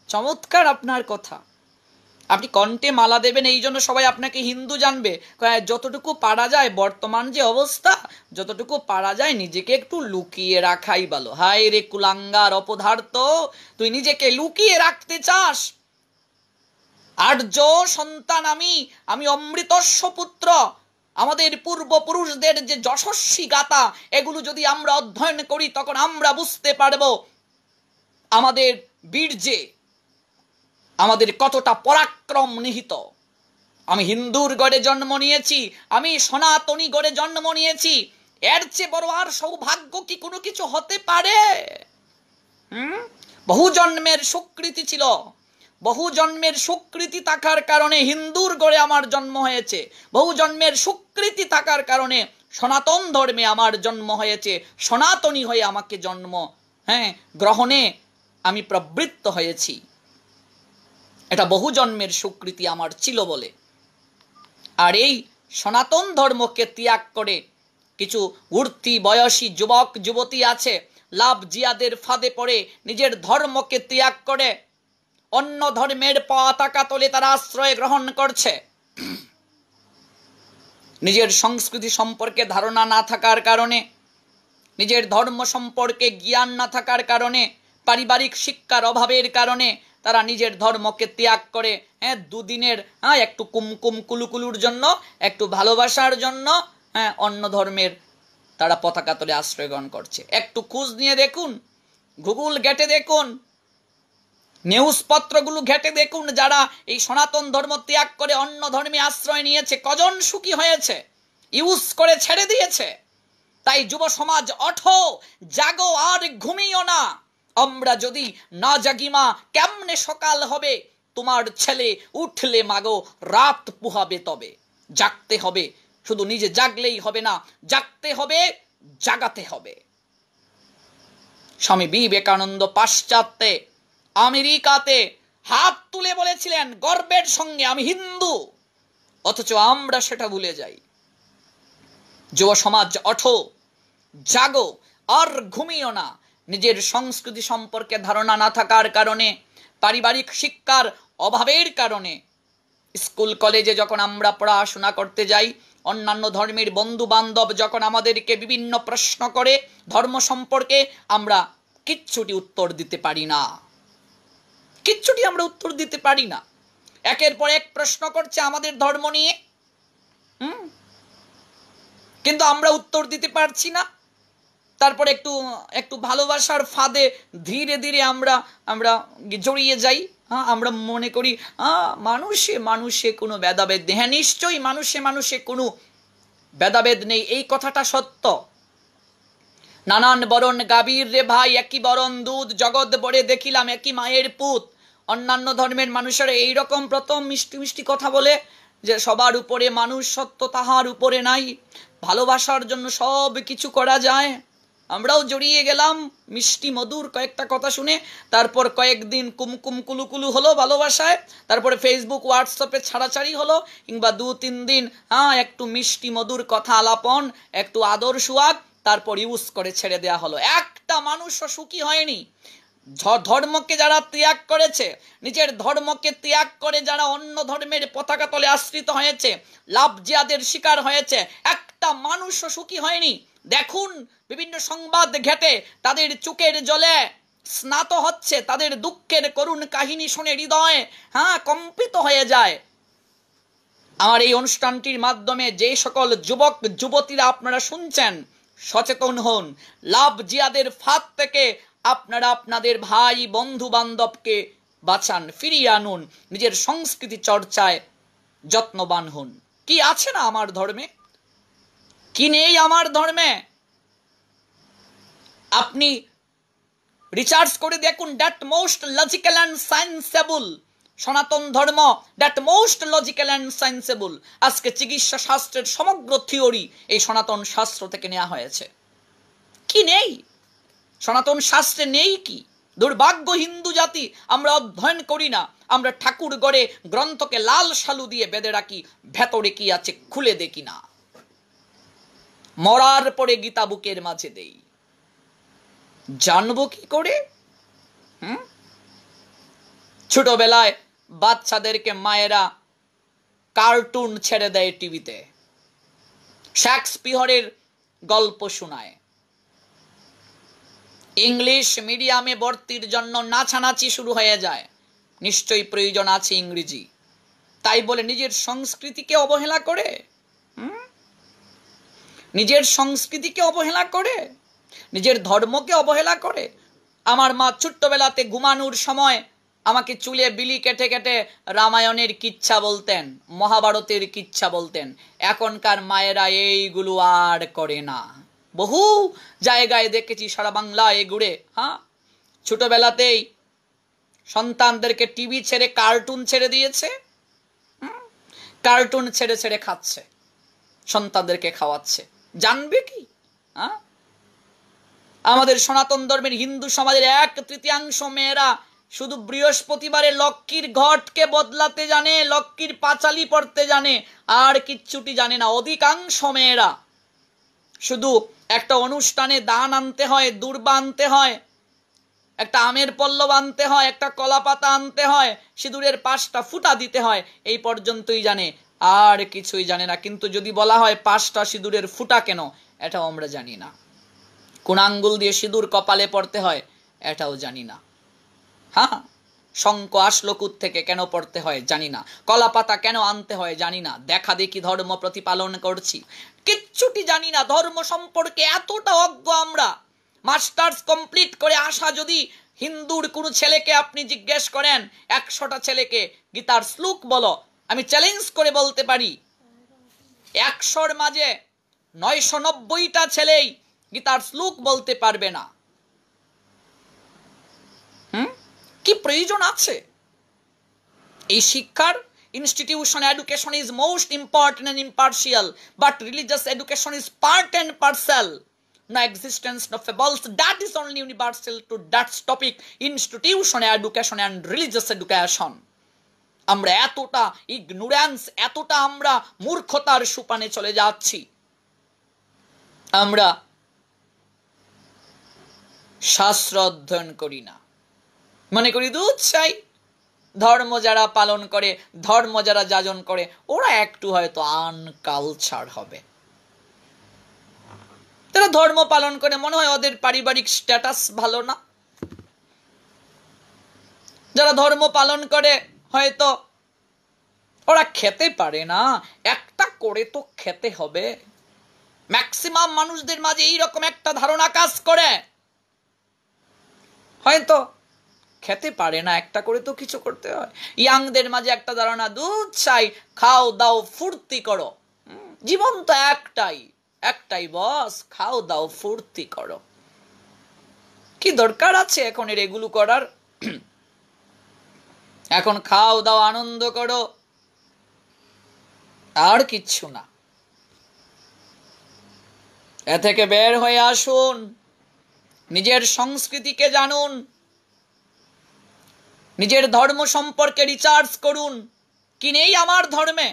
চমৎকার আপনার কথা। আপনি কণ্ঠে মালা দেবেন এই জন্য সবাই আপনাকে হিন্দু জানবে? যতটুকু পারা যায়, বর্তমান যে অবস্থা, যতটুকু পারা যায় নিজেকে একটু লুকিয়ে রাখাই ভালো। হায় রে কুলাঙ্গার অপদার্থ, তুই নিজেকে লুকিয়ে রাখতে চাস? আর্য সন্তান আমি অমৃতস্ব পুত্র। আমাদের পূর্বপুরুষদের যে যশস্বী গাথা, এগুলো যদি আমরা অধ্যয়ন করি তখন আমরা বুঝতে পারবো আমাদের বীর্যে আমাদের কতটা পরাক্রম নিহিত। আমি হিন্দুর গড়ে জন্ম নিয়েছি, আমি সনাতনী গড়ে জন্ম নিয়েছি। এর চেয়ে বড় আর সৌভাগ্য কি কোনো কিছু হতে পারে? বহু জন্মের স্বীকৃতি ছিল, বহু জন্মের স্বীকৃতি থাকার কারণে হিন্দুর গড়ে আমার জন্ম হয়েছে। বহু জন্মের স্বীকৃতি থাকার কারণে সনাতন ধর্মে আমার জন্ম হয়েছে। সনাতনী হয়ে আমাকে জন্ম গ্রহণে আমি প্রবৃত্ত হয়েছি। এটা বহু জন্মের স্বীকৃতি আমার ছিল বলে। আর এই সনাতন ধর্মকে ত্যাগ করে কিছু উর্তি বয়সী যুবক যুবতী আছে, লাভ জিয়াদের ফাঁদে পড়ে নিজের ধর্মকে ত্যাগ করে অন্য ধর্মের পতাকা তোলে তারা আশ্রয় গ্রহণ করছে। নিজের সংস্কৃতি সম্পর্কে ধারণা না থাকার কারণে, নিজের ধর্ম সম্পর্কে জ্ঞান না থাকার কারণে, পারিবারিক শিক্ষার অভাবের কারণে তারা নিজের ধর্মকে ত্যাগ করে দুদিনের একটু কুমকুম কুলুকুলুর জন্য, একটু ভালোবাসার জন্য অন্য ধর্মের তারা পতাকা তোলে আশ্রয় গ্রহণ করছে। একটু খোঁজ নিয়ে দেখুন, গুগল ঘেটে দেখুন, নিউজ পত্রগুলো ঘেটে দেখুন, যারা এই সনাতন ধর্ম ত্যাগ করে অন্য ধর্মে আশ্রয় নিয়েছে কজন সুখী হয়েছে, ইউজ করে ছেড়ে দিয়েছে। তাই যুব সমাজ ওঠো, জাগো, আর ঘুমিও না। আমরা যদি না জাগিমা কেমনে সকাল হবে? তোমার ছেলে উঠলে মাগো রাত পুহাবে। তবে জাগতে হবে, শুধু নিজে জাগলেই হবে না, জাগতে হবে, জাগাতে হবে। স্বামী বিবেকানন্দ পাশ্চাত্যে আমেরিকাতে হাত তুলে বলেছিলেন গর্বের সঙ্গে আমি হিন্দু, অথচ আমরা সেটা ভুলে যাই। যুব সমাজ ওঠো, জাগো, আর ঘুমিও না। নিজের সংস্কৃতি সম্পর্কে ধারণা না থাকার কারণে, পারিবারিক শিক্ষার অভাবের কারণে স্কুল কলেজে যখন আমরা পড়াশোনা করতে যাই, অন্যান্য ধর্মের বন্ধু বান্ধব যখন আমাদেরকে বিভিন্ন প্রশ্ন করে ধর্ম সম্পর্কে, আমরা কিচ্ছুটি উত্তর দিতে পারি না, কিচ্ছুটি আমরা উত্তর দিতে পারি না। একের পর এক প্রশ্ন করছে আমাদের ধর্ম নিয়ে, কিন্তু আমরা উত্তর দিতে পারছি না। তারপরে একটু ভালোবাসার ফাঁদে ধীরে ধীরে আমরা জড়িয়ে যাই। আমরা মনে করি মানুষে মানুষে কোনো ভেদাভেদ নেই। হ্যাঁ, নিশ্চয়ই মানুষে মানুষে কোনো ভেদাভেদ নেই, এই কথাটা সত্য। নানান বরণ গাভীর রে ভাই, একই বরণ দুধ, জগৎ বড়ে দেখিলাম একই মায়ের পুত। অন্যান্য ধর্মের মানুষেরা এইরকম প্রথম মিষ্টি মিষ্টি কথা বলে যে সবার উপরে মানুষ সত্য, তাহার উপরে নাই। ভালোবাসার জন্য সব কিছু করা যায়। আমরাও জড়িয়ে গেলাম মিষ্টি মধুর কয়েকটা কথা শুনে, তারপর কয়েকদিন কুমকুম কুলুকুলু হলো ভালোবাসায়, তারপরে ফেসবুক হোয়াটসঅ্যাপে ছাড়াছাড়ি হলো, কিংবা 2-3 দিন একটু মিষ্টি মধুর কথা আলাপন, একটু আদর সুয়াদ, তারপর ইউজ করে ছেড়ে দেয়া হলো। একটা মানুষও সুখী হয়নি। ধর্মকে যারা ত্যাগ করেছে, নিজের ধর্মকে ত্যাগ করে যারা অন্য ধর্মের পতাকা তলে আশ্রিত হয়েছে, লাভ জিহাদের শিকার হয়েছে, একটা মানুষও সুখী হয়নি। দেখুন বিভিন্ন সংবাদ ঘেটে তাদের চোখের জলে স্নাত হচ্ছে, তাদের দুঃখের করুণ কাহিনী শুনে হৃদয় কম্পিত হয়ে যায়। আমার এই অনুষ্ঠানটির মাধ্যমে যে সকল যুবক যুবতীরা আপনারা শুনছেন, সচেতন হন। লাভ জিহাদের ফাঁদ থেকে আপনারা আপনাদের ভাই বন্ধু বান্ধবকে বাঁচান, ফিরিয়ে আনুন, নিজের সংস্কৃতি চর্চায় যত্নবান হন। কি আছে না আমার ধর্মে, কি নেই আমার ধর্মে? আপনি রিসার্চ করে দেখুন, দ্যাট মোস্ট লজিক্যাল অ্যান্ড সায়েন্সেবল সনাতন ধর্ম, দ্যাট মোস্ট লজিক্যাল অ্যান্ড সায়েন্সেবল। আজকে চিকিৎসা শাস্ত্রের সমগ্র থিওরি এই সনাতন শাস্ত্র থেকে নেওয়া হয়েছে। কি নেই সনাতন শাস্ত্রে? নেই কি? দুর্ভাগ্য হিন্দু জাতি, আমরা অধ্যয়ন করি না। আমরা ঠাকুর গড়ে গ্রন্থকে লাল সালু দিয়ে বেঁধে রাখি, ভেতরে কি আছে খুলে দেখি না। মরার পরে গীতা বুকের মাঝে দেই, জানবো কি করে? ছোটবেলায় বাচ্চাদেরকে মায়েরা কার্টুন ছেড়ে দেয় টিভিতে, শেক্সপিয়রের গল্প শোনায়, ইংলিশ মিডিয়ামে ভর্তির জন্য নাচানাচি শুরু হয়ে যায়। নিশ্চয়ই প্রয়োজন আছে ইংরেজি, তাই বলে নিজের সংস্কৃতিকে অবহেলা করে, নিজের সংস্কৃতিকে অবহেলা করে, নিজের ধর্মকে অবহেলা করে। আমার মা ছোট্টবেলাতে ঘুমানোর সময় আমাকে চুলে বিলি কেটে কেটে রামায়ণের কিচ্ছা বলতেন, মহাভারতের কিচ্ছা বলতেন। এখনকার মায়েরা এইগুলো আর করে না। বহু জায়গায় দেখেছি সারা বাংলায় ঘুরে, ছোটবেলাতেই সন্তানদেরকে টিভি ছেড়ে কার্টুন ছেড়ে দিয়েছে, কার্টুন ছেড়ে ছেড়ে খাচ্ছে, সন্তানদেরকে খাওয়াচ্ছে। জানবে কি? আমাদের সনাতন ধর্মের হিন্দু সমাজের 1/3 মেয়েরা শুধু বৃহস্পতিবারে লক্ষ্মীর ঘটকে বদলাতে জানে, লক্ষ্মীর পাঁচালি পড়তে জানে, আর কিচ্ছুটি জানে না। অধিকাংশ মেয়েরা শুধু একটা অনুষ্ঠানে দান আনতে হয়, দূর্বা আনতে হয়, একটা আমের পল্লব আনতে হয়, একটা কলা পাতা আনতে হয়, সিঁদুরের 5টা ফুটা দিতে হয়, এই পর্যন্তই জানে, আর কিছুই জানে না। কিন্তু যদি বলা হয় 5টা সিঁদুরের ফুটা কেন, এটাও আমরা জানি না। কোন আঙ্গুল দিয়ে সিঁদুর কপালে পড়তে হয়, এটাও জানি না। শঙ্খ আসলো থেকে কেন পড়তে হয় জানি না, কলা পাতা কেন আনতে হয় জানি না, দেখা দেখি ধর্ম প্রতিপালন করছি, কিচ্ছুটি জানি না। ধর্ম সম্পর্কে এতটা অজ্ঞ আমরা। মাস্টার্স কমপ্লিট করে আসা যদি হিন্দুর কোনো ছেলেকে আপনি জিজ্ঞেস করেন, 100টা ছেলেকে গীতার শ্লোক বলো, আমি চ্যালেঞ্জ করে বলতে পারি 100-র মাঝে 990টা ছেলেই গীতার শ্লোক বলতে পারবে না। কি প্রয়োজন আছে এই শিক্ষার? Institution education is most important and impartial, but religious education is part and parcel. No existence, no fables, that is only universal to that topic, institution education and religious education. আমরা এতটা ইগনোরেন্স, এতটা আমরা মূর্খতার সুপানে চলে যাচ্ছি। আমরা শাস্ত্র অধ্যয়ন করি না, মনে করি দুধ চাই। ধর্ম যারা পালন করে, ধর্ম যারা যাজন করে, ওরা একটু হয়তো আনকালচার হবে। তারা ধর্ম পালন করে, মনে হয় ওদের পারিবারিক স্ট্যাটাস ভালো না। যারা ধর্ম পালন করে হয়তো ওরা খেতে পারে না, একটা করে তো খেতে হবে। ম্যাক্সিমাম মানুষদের মাঝে এইরকম একটা ধারণা কাজ করে, হয়তো খেতে পারে না, একটা করে তো কিছু করতে হয়। ইয়াংদের মাঝে একটা ধারণা, দুধ চাই, খাও দাও ফুর্তি করো। জীবন তো একটাই বস, খাও দাও ফুর্তি করো। কি দরকার আছে এখন এগুলো করার? এখন খাও দাও আনন্দ করো, আর কিচ্ছু না। এ থেকে বের হয়ে আসুন, নিজের সংস্কৃতিকে জানুন, নিজের ধর্ম সম্পর্কে রিসার্চ করুন। কি নেই আমার ধর্মে,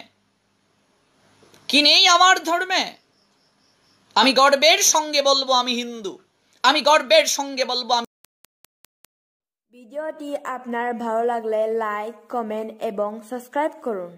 কি নেই আমার ধর্মে? আমি গর্বের সঙ্গে বলবো আমি হিন্দু, আমি গর্বের সঙ্গে বলবো আমি। ভিডিওটি আপনার ভালো লাগলে লাইক, কমেন্ট এবং সাবস্ক্রাইব করুন।